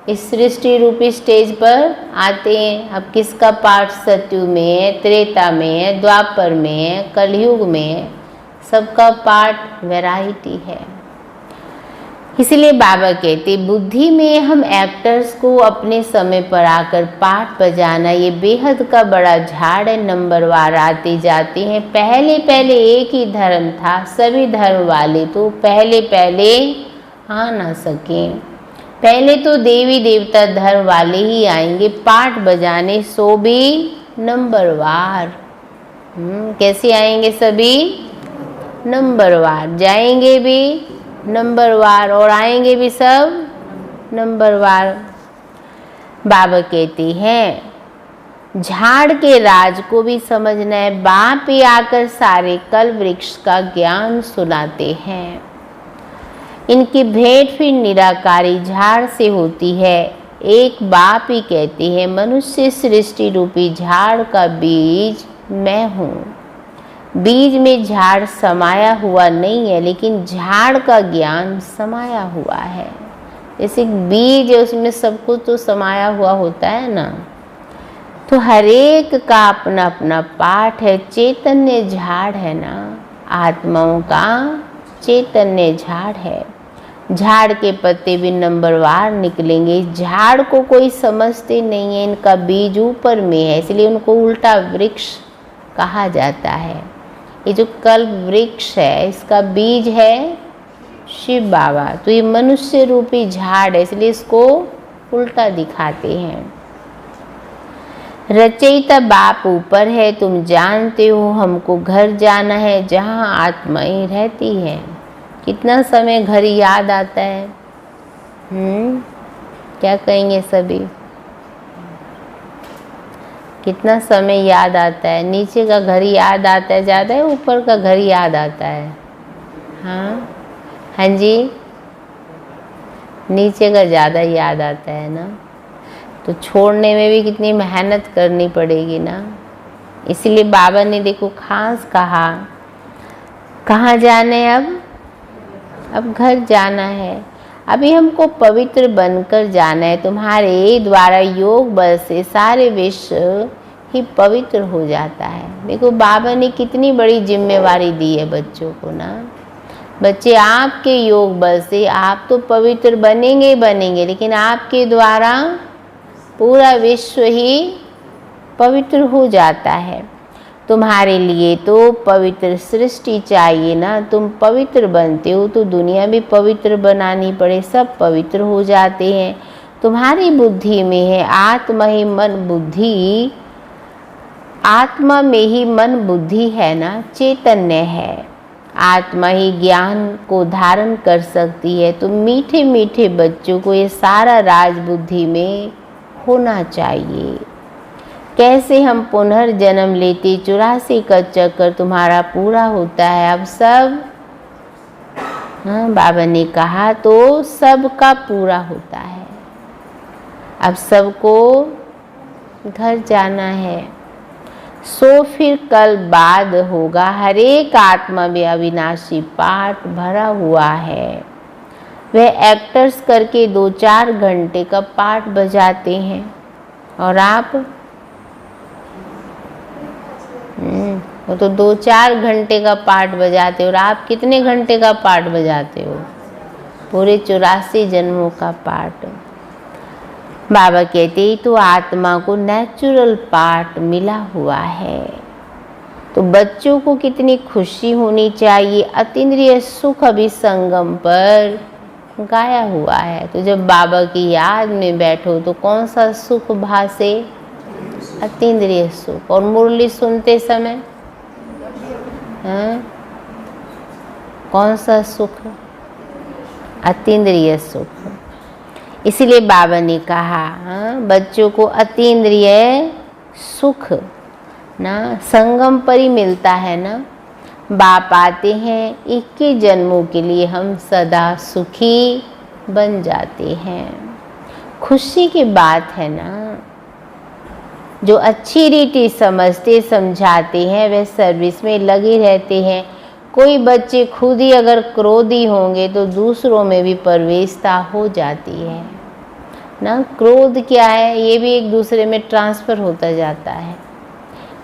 इस सृष्टि रूपी स्टेज पर आते हैं। अब किसका पाठ सत्यु में है, त्रेता में है, द्वापर में है, कलयुग में है, सबका पाठ वैरायटी है। इसलिए बाबा कहते बुद्धि में हम एक्टर्स को अपने समय पर आकर पाठ बजाना, ये बेहद का बड़ा झाड़ है। नंबरवार आते जाते हैं। पहले पहले एक ही धर्म था, सभी धर्म वाले तो पहले आ ना सके। पहले तो देवी देवता धर्म वाले ही आएंगे पाठ बजाने, सो भी नंबरवार। कैसे आएंगे सभी? नंबरवार। जाएंगे भी नंबरवार और आएंगे भी सब नंबरवार। बाबा कहते हैं झाड़ के राज को भी समझना है। बाप ही आकर सारे कल वृक्ष का ज्ञान सुनाते हैं। इनकी भेंट फिर निराकारी झाड़ से होती है। एक बाप ही कहते हैं मनुष्य सृष्टि रूपी झाड़ का बीज मैं हूँ। बीज में झाड़ समाया हुआ नहीं है, लेकिन झाड़ का ज्ञान समाया हुआ है। जैसे बीज है उसमें सब कुछ तो समाया हुआ होता है ना। तो हर एक का अपना अपना पाठ है। चैतन्य झाड़ है ना, आत्माओं का चैतन्य झाड़ है। झाड़ के पत्ते भी नंबरवार निकलेंगे। झाड़ को कोई समझते नहीं है, इनका बीज ऊपर में है, इसलिए उनको उल्टा वृक्ष कहा जाता है। ये जो कल्प वृक्ष है इसका बीज है शिव बाबा, तो ये मनुष्य रूपी झाड़ है, इसलिए इसको उल्टा दिखाते हैं। रचयिता बाप ऊपर है, तुम जानते हो हमको घर जाना है जहाँ आत्माएं रहती है। कितना समय घर याद आता है? क्या कहेंगे सभी? कितना समय याद आता है? नीचे का घर याद आता है ज़्यादा है, ऊपर का घर याद आता है? हाँ जी, नीचे का ज़्यादा याद आता है ना, तो छोड़ने में भी कितनी मेहनत करनी पड़ेगी ना। इसलिए बाबा ने देखो खास कहा, कहाँ जाना है अब घर जाना है। अभी हमको पवित्र बनकर जाना है। तुम्हारे द्वारा योग बल से सारे विश्व ही पवित्र हो जाता है। देखो बाबा ने कितनी बड़ी जिम्मेवारी दी है बच्चों को ना। बच्चे आपके योग बल से आप तो पवित्र बनेंगे बनेंगे, लेकिन आपके द्वारा पूरा विश्व ही पवित्र हो जाता है। तुम्हारे लिए तो पवित्र सृष्टि चाहिए ना। तुम पवित्र बनते हो तो दुनिया भी पवित्र बनानी पड़े, सब पवित्र हो जाते हैं। तुम्हारी बुद्धि में है आत्मा ही मन बुद्धि, आत्मा में ही मन बुद्धि है ना, चैतन्य है। आत्मा ही ज्ञान को धारण कर सकती है। तो मीठे मीठे बच्चों को ये सारा राज बुद्धि में होना चाहिए। कैसे हम पुनर्जन्म लेते, 84 का चक्कर तुम्हारा पूरा होता है। अब सब बाबा ने कहा तो सबका पूरा होता है। अब सबको घर जाना है। सो फिर कल बाद होगा। हर एक आत्मा में अविनाशी पाठ भरा हुआ है। वह एक्टर्स करके 2-4 घंटे का पाठ बजाते हैं और आप वो तो 2-4 घंटे का पाठ बजाते हो, और आप कितने घंटे का पाठ बजाते हो? पूरे 84 जन्मों का पाठ। बाबा कहते ही तो आत्मा को नेचुरल पाठ मिला हुआ है। तो बच्चों को कितनी खुशी होनी चाहिए। अतीन्द्रिय सुख अभी संगम पर गाया हुआ है। तो जब बाबा की याद में बैठो तो कौन सा सुख भासे? अतीन्द्रिय सुख। और मुरली सुनते समय कौन सा सुख? अतीन्द्रिय सुख। इसलिए बाबा ने कहा बच्चों को अतीन्द्रिय सुख ना संगम पर ही मिलता है ना। बाप आते हैं 21 जन्मों के लिए, हम सदा सुखी बन जाते हैं। खुशी की बात है ना। जो अच्छी रीति समझते समझाते हैं वे सर्विस में लगे रहते हैं। कोई बच्चे खुद ही अगर क्रोधी होंगे तो दूसरों में भी प्रवेशता हो जाती है ना। क्रोध क्या है? ये भी एक दूसरे में ट्रांसफ़र होता जाता है।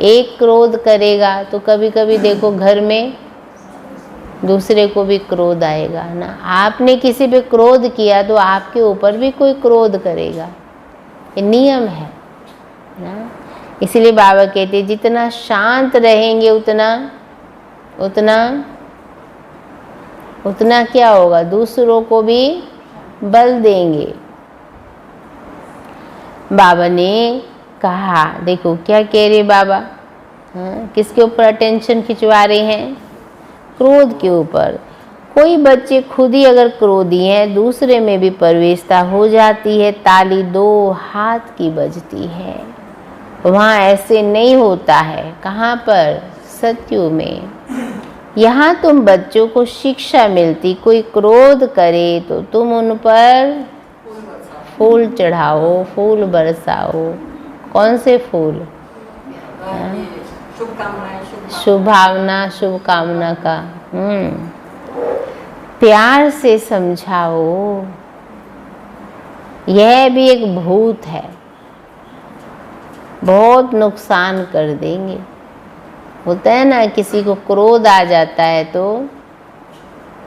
एक क्रोध करेगा तो कभी कभी देखो घर में दूसरे को भी क्रोध आएगा ना। आपने किसी पे क्रोध किया तो आपके ऊपर भी कोई क्रोध करेगा, ये नियम है ना। इसलिए बाबा कहते जितना शांत रहेंगे उतना क्या होगा? दूसरों को भी बल देंगे। बाबा ने कहा, देखो क्या कह रहे बाबा, किसके ऊपर अटेंशन खिंचवा रहे हैं? क्रोध के ऊपर। कोई बच्चे खुद ही अगर क्रोधी हैं दूसरे में भी प्रवेशता हो जाती है। ताली 2 हाथ की बजती है। वहाँ ऐसे नहीं होता है। कहाँ पर? सत्युग में। यहाँ तुम बच्चों को शिक्षा मिलती, कोई क्रोध करे तो तुम उन पर फूल चढ़ाओ, फूल बरसाओ। कौन से फूल? शुभ भावना, शुभ कामना का। प्यार से समझाओ। यह भी एक भूत है, बहुत नुकसान कर देंगे। होता है ना, किसी को क्रोध आ जाता है तो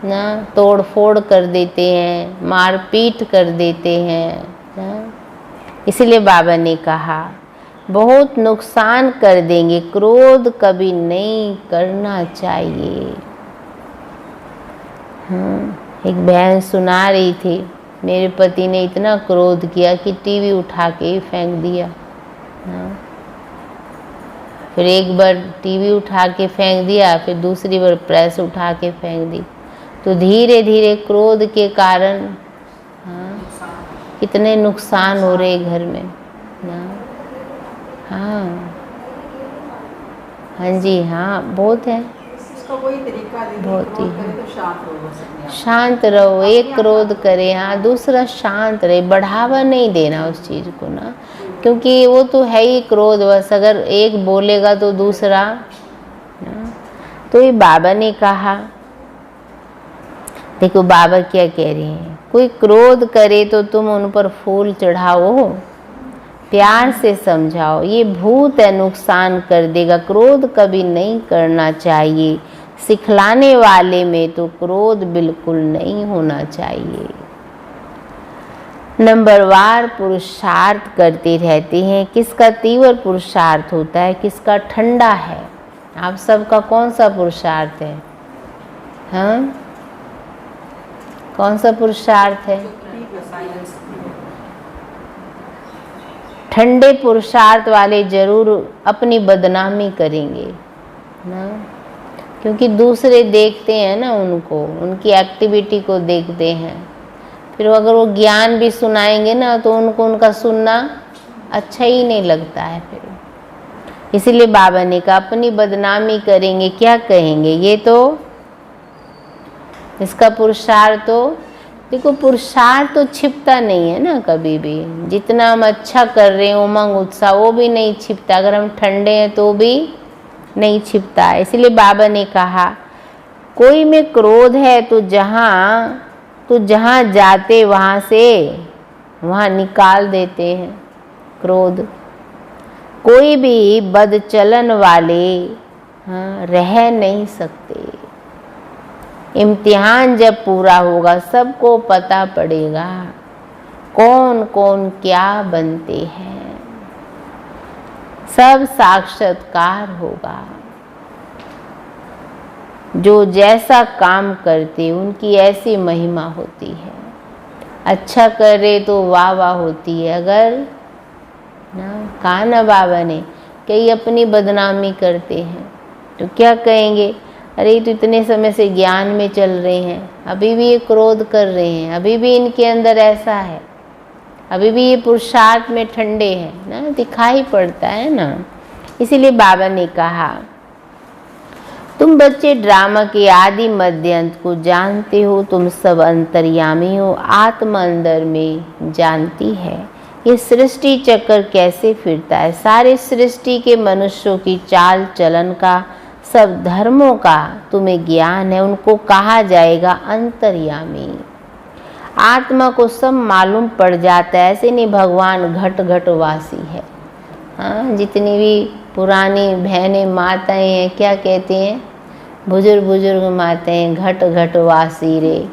ना, तोड़ फोड़ कर देते हैं, मारपीट कर देते हैं ना। इसलिए बाबा ने कहा बहुत नुकसान कर देंगे, क्रोध कभी नहीं करना चाहिए। एक बहन सुना रही थी, मेरे पति ने इतना क्रोध किया कि टीवी उठा के ही फेंक दिया। फिर एक बार टीवी उठा के फेंक दिया, फिर दूसरी बार प्रेस उठा के फेंक दी। तो धीरे धीरे क्रोध के कारण कितने नुकसान हो रहे घर में ना। हाँ जी, हाँ बहुत है। इसका कोई तरीका नहीं, बहुत ही तो शांत रहो, बस अपने आप। शांत रहो, एक क्रोध करे, हाँ दूसरा शांत रहे, बढ़ावा नहीं देना उस चीज़ को ना, क्योंकि वो तो है ही क्रोध। बस अगर एक बोलेगा तो दूसरा ना। तो ये बाबा ने कहा, देखो बाबा क्या कह रहे हैं, कोई क्रोध करे तो तुम उन पर फूल चढ़ाओ, प्यार से समझाओ, ये भूत है, नुकसान कर देगा, क्रोध कभी नहीं करना चाहिए। सिखलाने वाले में तो क्रोध बिल्कुल नहीं होना चाहिए। नंबरवार पुरुषार्थ करते रहते हैं। किसका तीव्र पुरुषार्थ होता है, किसका ठंडा है? आप सबका कौन सा पुरुषार्थ है? हाँ, कौन सा पुरुषार्थ है? ठंडे पुरुषार्थ वाले जरूर अपनी बदनामी करेंगे ना, क्योंकि दूसरे देखते हैं ना उनको, उनकी एक्टिविटी को देखते हैं। फिर अगर वो ज्ञान भी सुनाएंगे ना तो उनको उनका सुनना अच्छा ही नहीं लगता है फिर। इसीलिए बाबा ने कहा अपनी बदनामी करेंगे, क्या कहेंगे? ये तो इसका पुरुषार्थ तो देखो, पुरुषार्थ तो छिपता नहीं है ना कभी भी। जितना हम अच्छा कर रहे हैं, उमंग उत्साह, वो भी नहीं छिपता। अगर हम ठंडे हैं तो भी नहीं छिपता है। इसलिए बाबा ने कहा कोई में क्रोध है तो जहाँ जाते वहाँ से वहाँ निकाल देते हैं क्रोध। कोई भी बदचलन वाले रह नहीं सकते। इम्तिहान जब पूरा होगा सबको पता पड़ेगा कौन कौन क्या बनते हैं, सब साक्षात्कार होगा। जो जैसा काम करते उनकी ऐसी महिमा होती है। अच्छा करे तो वाह वाह होती है। अगर ना कहा ना बाबा ने, कई अपनी बदनामी करते हैं तो क्या कहेंगे, अरे तो इतने समय से ज्ञान में चल रहे हैं, अभी भी ये क्रोध कर रहे हैं, अभी भी इनके अंदर ऐसा है, अभी भी ये पुरुषार्थ में ठंडे हैं ना, दिखाई पड़ता है ना। इसीलिए बाबा ने कहा तुम बच्चे ड्रामा के आदि मध्य अंत को जानते हो, तुम सब अंतर्यामी हो, आत्मा अंदर में जानती है ये सृष्टि चक्र कैसे फिरता है। सारे सृष्टि के मनुष्यों की चाल चलन का, सब धर्मों का तुम्हें ज्ञान है। उनको कहा जाएगा अंतर्यामी। आत्मा को सब मालूम पड़ जाता है। ऐसे नहीं भगवान घट घट वासी है। हाँ, जितनी भी पुरानी बहनें माताएं हैं क्या कहती हैं, बुजुर्ग माताएं, घट घट वासी रे।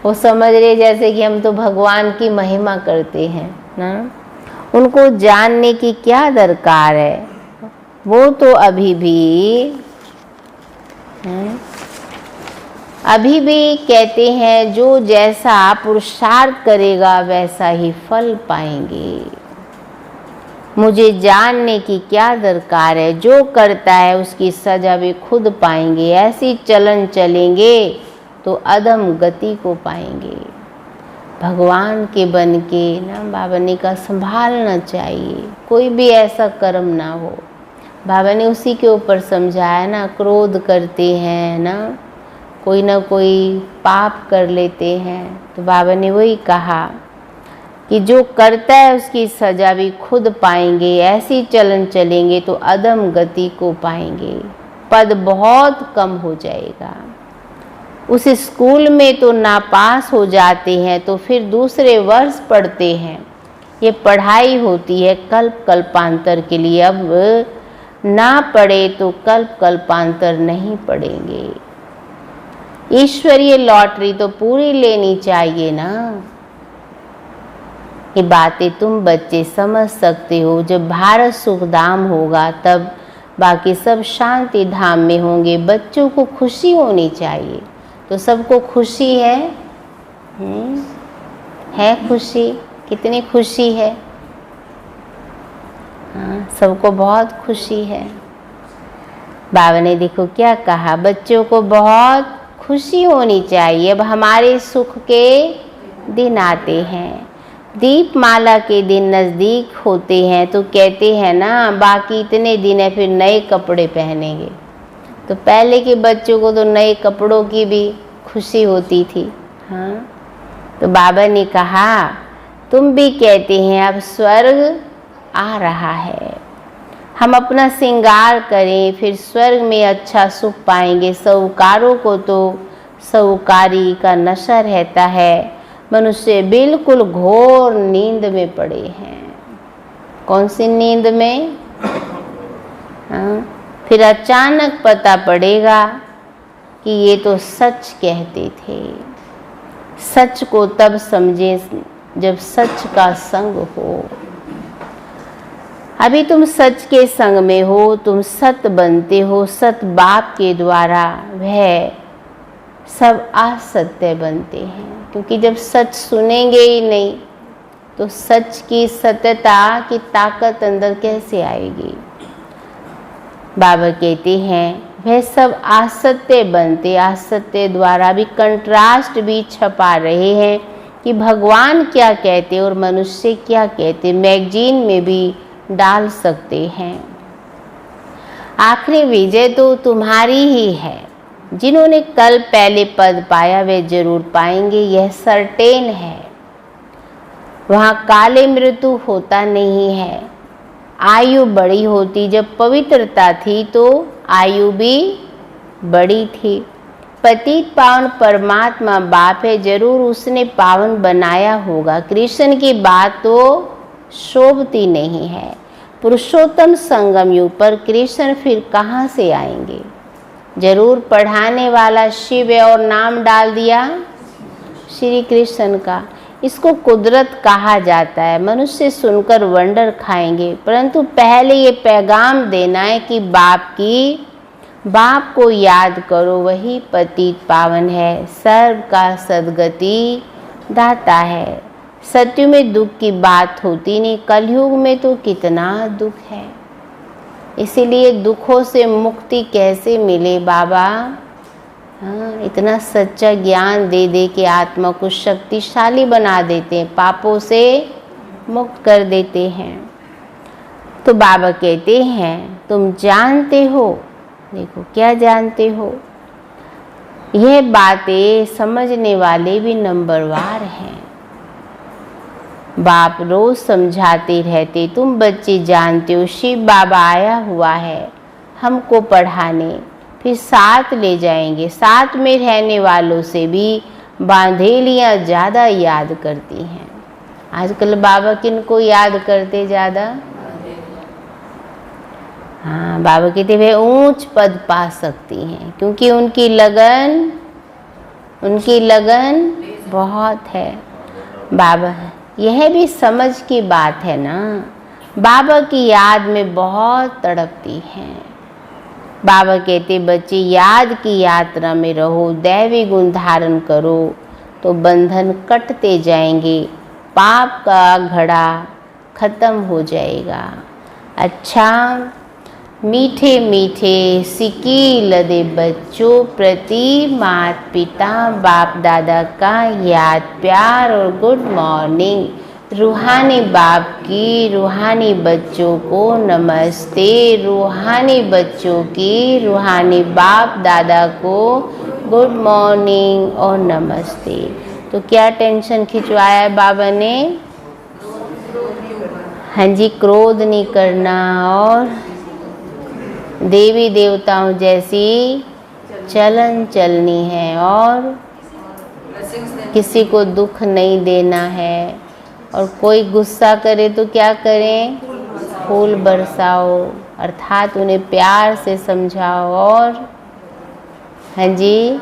वो समझ रहे जैसे कि हम तो भगवान की महिमा करते हैं ना। उनको जानने की क्या दरकार है, वो तो अभी भी कहते हैं जो जैसा पुरुषार्थ करेगा वैसा ही फल पाएंगे। मुझे जानने की क्या दरकार है, जो करता है उसकी सजा वे खुद पाएंगे। ऐसी चलन चलेंगे तो अधम गति को पाएंगे। भगवान के बन के ना बाबा ने कहा संभालना चाहिए, कोई भी ऐसा कर्म ना हो। बाबा ने उसी के ऊपर समझाया ना, क्रोध करते हैं ना कोई पाप कर लेते हैं, तो बाबा ने वही कहा कि जो करता है उसकी सजा भी खुद पाएंगे। ऐसी चलन चलेंगे तो अधम गति को पाएंगे, पद बहुत कम हो जाएगा। उस स्कूल में तो नापास हो जाते हैं तो फिर दूसरे वर्ष पढ़ते हैं। ये पढ़ाई होती है कल्प कल्पांतर के लिए। अब ना पढ़े तो कल्प कल्पांतर नहीं पढ़ेंगे। ईश्वरीय लॉटरी तो पूरी लेनी चाहिए ना। ये बातें तुम बच्चे समझ सकते हो। जब भारत सुखधाम होगा तब बाकी सब शांति धाम में होंगे। बच्चों को खुशी होनी चाहिए। तो सबको खुशी है? है खुशी? कितनी खुशी है? हाँ, सबको बहुत खुशी है। बाबा ने देखो क्या कहा, बच्चों को बहुत खुशी होनी चाहिए। अब हमारे सुख के दिन आते हैं, दीपमाला के दिन नज़दीक होते हैं, तो कहते हैं ना बाकी इतने दिन है फिर नए कपड़े पहनेंगे। तो पहले के बच्चों को तो नए कपड़ों की भी खुशी होती थी। हाँ, तो बाबा ने कहा तुम भी कहते हैं अब स्वर्ग आ रहा है, हम अपना श्रृंगार करें फिर स्वर्ग में अच्छा सुख पाएंगे। साहूकारों को तो साहूकारी का नशा रहता है, मनुष्य बिल्कुल घोर नींद में पड़े हैं। कौन सी नींद में? हाँ, फिर अचानक पता पड़ेगा कि ये तो सच कहते थे। सच को तब समझे जब सच का संग हो। अभी तुम सच के संग में हो, तुम सत बनते हो। सत बाप के द्वारा वह सब असत्य बनते हैं, क्योंकि जब सच सुनेंगे ही नहीं तो सच की सत्यता की ताकत अंदर कैसे आएगी। बाबा कहते हैं वह सब असत्य बनते। असत्य द्वारा भी कंट्रास्ट भी छपा रहे हैं कि भगवान क्या कहते और मनुष्य क्या कहते, मैगजीन में भी डाल सकते हैं। आखिरी विजय तो तुम्हारी ही है। जिन्होंने कल पहले पद पाया वे जरूर पाएंगे, यह सर्टेन है। वहाँ काले मृत्यु होता नहीं है, आयु बड़ी होती। जब पवित्रता थी तो आयु भी बड़ी थी। पतित पावन परमात्मा बाप है, जरूर उसने पावन बनाया होगा। कृष्ण की बात तो शोभती नहीं है। पुरुषोत्तम संगम युग पर कृष्ण फिर कहाँ से आएंगे? जरूर पढ़ाने वाला शिव है और नाम डाल दिया श्री कृष्ण का। इसको कुदरत कहा जाता है। मनुष्य सुनकर वंडर खाएंगे, परंतु पहले ये पैगाम देना है कि बाप को याद करो, वही पतित पावन है, सर्व का सद्गति दाता है। सत्य में दुख की बात होती नहीं, कलयुग में तो कितना दुख है। इसीलिए दुखों से मुक्ति कैसे मिले बाबा? हाँ, इतना सच्चा ज्ञान दे दे के आत्मा को शक्तिशाली बना देते हैं, पापों से मुक्त कर देते हैं। तो बाबा कहते हैं तुम जानते हो, देखो क्या जानते हो, यह बातें समझने वाले भी नंबरवार हैं। बाप रोज समझाते रहते, तुम बच्चे जानते हो शिव बाबा आया हुआ है हमको पढ़ाने, फिर साथ ले जाएंगे। साथ में रहने वालों से भी बांधेलियाँ ज़्यादा याद करती हैं। आजकल बाबा किनको याद करते ज़्यादा? हाँ, बाबा कहते वे ऊंच पद पा सकती हैं, क्योंकि उनकी लगन बहुत है। बाबा यह भी समझ की बात है ना, बाबा की याद में बहुत तड़पती हैं। बाबा कहते बच्चे याद की यात्रा में रहो, दैवी गुण धारण करो तो बंधन कटते जाएंगे, पाप का घड़ा खत्म हो जाएगा। अच्छा मीठे मीठे सिकी लदे बच्चों प्रति माता पिता बाप दादा का याद प्यार और गुड मॉर्निंग। रूहानी बाप की रूहानी बच्चों को नमस्ते, रूहानी बच्चों की रूहानी बाप दादा को गुड मॉर्निंग और नमस्ते। तो क्या टेंशन खिंचवाया बाबा ने? हाँ जी, क्रोध नहीं करना और देवी देवताओं जैसी चलन चलनी है और किसी को दुख नहीं देना है। और कोई गुस्सा करे तो क्या करें? फूल बरसाओ, अर्थात उन्हें प्यार से समझाओ और हाँ जी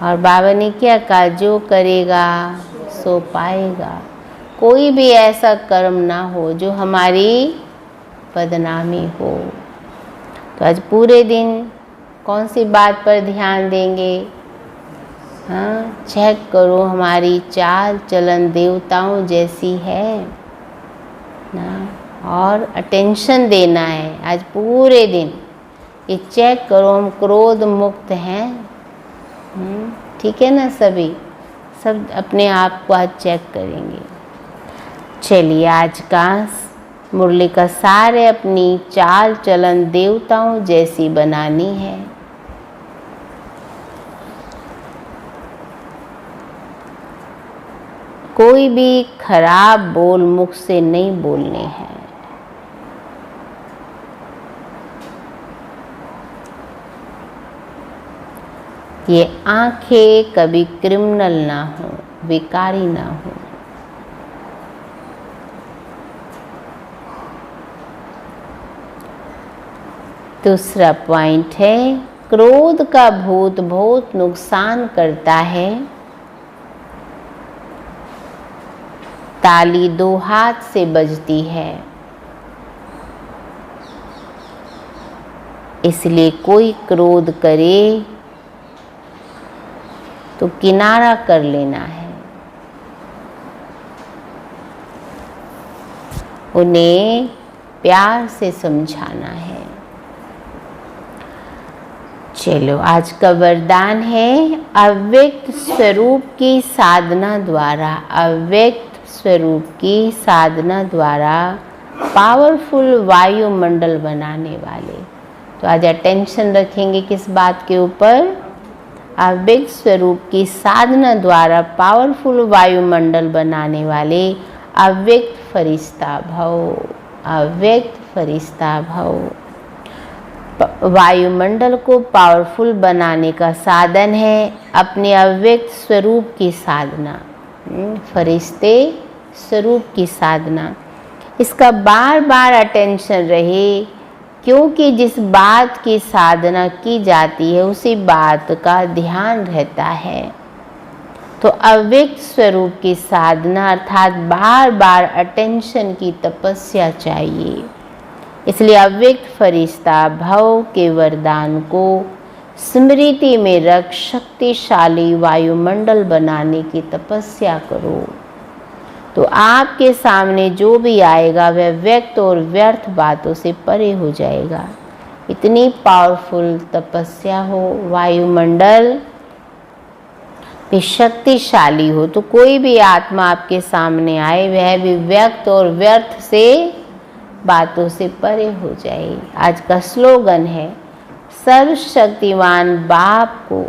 और बाबा ने क्या कहा, जो करेगा सो पाएगा। कोई भी ऐसा कर्म ना हो जो हमारी बदनामी हो। तो आज पूरे दिन कौन सी बात पर ध्यान देंगे? हाँ, चेक करो हमारी चाल चलन देवताओं जैसी है ना, और अटेंशन देना है आज पूरे दिन। ये चेक करो हम क्रोध मुक्त हैं। ठीक है ना? सभी सब अपने आप को आज चेक करेंगे। चलिए, आज का मुरली का सारे अपनी चाल चलन देवताओं जैसी बनानी है। कोई भी खराब बोल मुख से नहीं बोलने हैं। ये आंखें कभी क्रिमिनल ना हो, विकारी ना हो। दूसरा पॉइंट है, क्रोध का भूत बहुत नुकसान करता है। ताली दो हाथ से बजती है, इसलिए कोई क्रोध करे तो किनारा कर लेना है। उन्हें प्यार से समझाना है। चलो, आज का वरदान है, अव्यक्त स्वरूप की साधना द्वारा, अव्यक्त स्वरूप की साधना द्वारा पावरफुल वायुमंडल बनाने वाले। तो आज अटेंशन रखेंगे किस बात के ऊपर? अव्यक्त स्वरूप की साधना द्वारा पावरफुल वायुमंडल बनाने वाले अव्यक्त फरिश्ता भव, अव्यक्त फरिश्ता भव। वायुमंडल को पावरफुल बनाने का साधन है अपने अव्यक्त स्वरूप की साधना, फरिश्ते स्वरूप की साधना। इसका बार बार अटेंशन रहे, क्योंकि जिस बात की साधना की जाती है उसी बात का ध्यान रहता है। तो अव्यक्त स्वरूप की साधना अर्थात बार बार अटेंशन की तपस्या चाहिए। इसलिए अव्यक्त फरिश्ता भव के वरदान को स्मृति में रख शक्तिशाली वायुमंडल बनाने की तपस्या करो। तो आपके सामने जो भी आएगा वह व्यक्त और व्यर्थ बातों से परे हो जाएगा। इतनी पावरफुल तपस्या हो, वायुमंडल भी शक्तिशाली हो, तो कोई भी आत्मा आपके सामने आए वह भी व्यक्त और व्यर्थ से बातों से परे हो जाए। आज का स्लोगन है, सर्वशक्तिमान बाप को,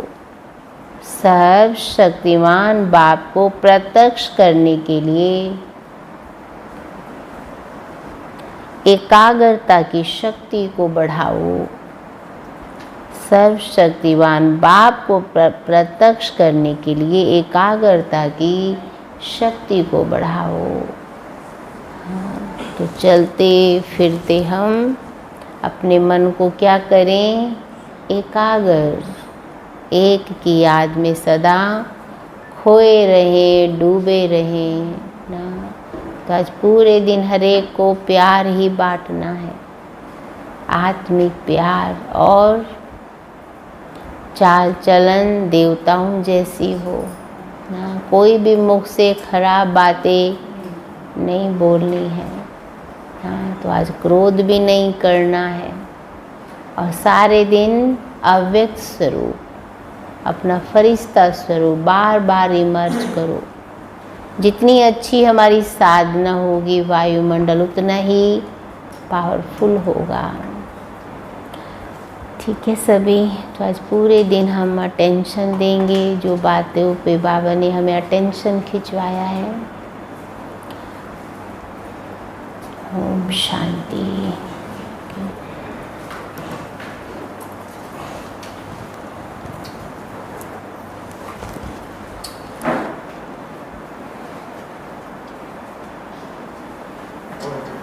सर्वशक्तिमान बाप को प्रत्यक्ष करने के लिए एकाग्रता की शक्ति को बढ़ाओ। सर्वशक्तिमान बाप को प्रत्यक्ष करने के लिए एकाग्रता की शक्ति को बढ़ाओ। तो चलते फिरते हम अपने मन को क्या करें? एकाग्र, एक की याद में सदा खोए रहें, डूबे रहें ना। तो आज पूरे दिन हर एक को प्यार ही बांटना है, आत्मिक प्यार, और चाल चलन देवताओं जैसी हो ना। कोई भी मुख से खराब बातें नहीं बोलनी है ना। तो आज क्रोध भी नहीं करना है, और सारे दिन अव्यक्त स्वरूप, अपना फरिश्ता स्वरूप बार बार इमर्ज करो। जितनी अच्छी हमारी साधना होगी वायुमंडल उतना ही पावरफुल होगा। ठीक है सभी? तो आज पूरे दिन हम अटेंशन देंगे जो बातों पे बाबा ने हमें अटेंशन खिंचवाया है। ओम शांति। Thank you.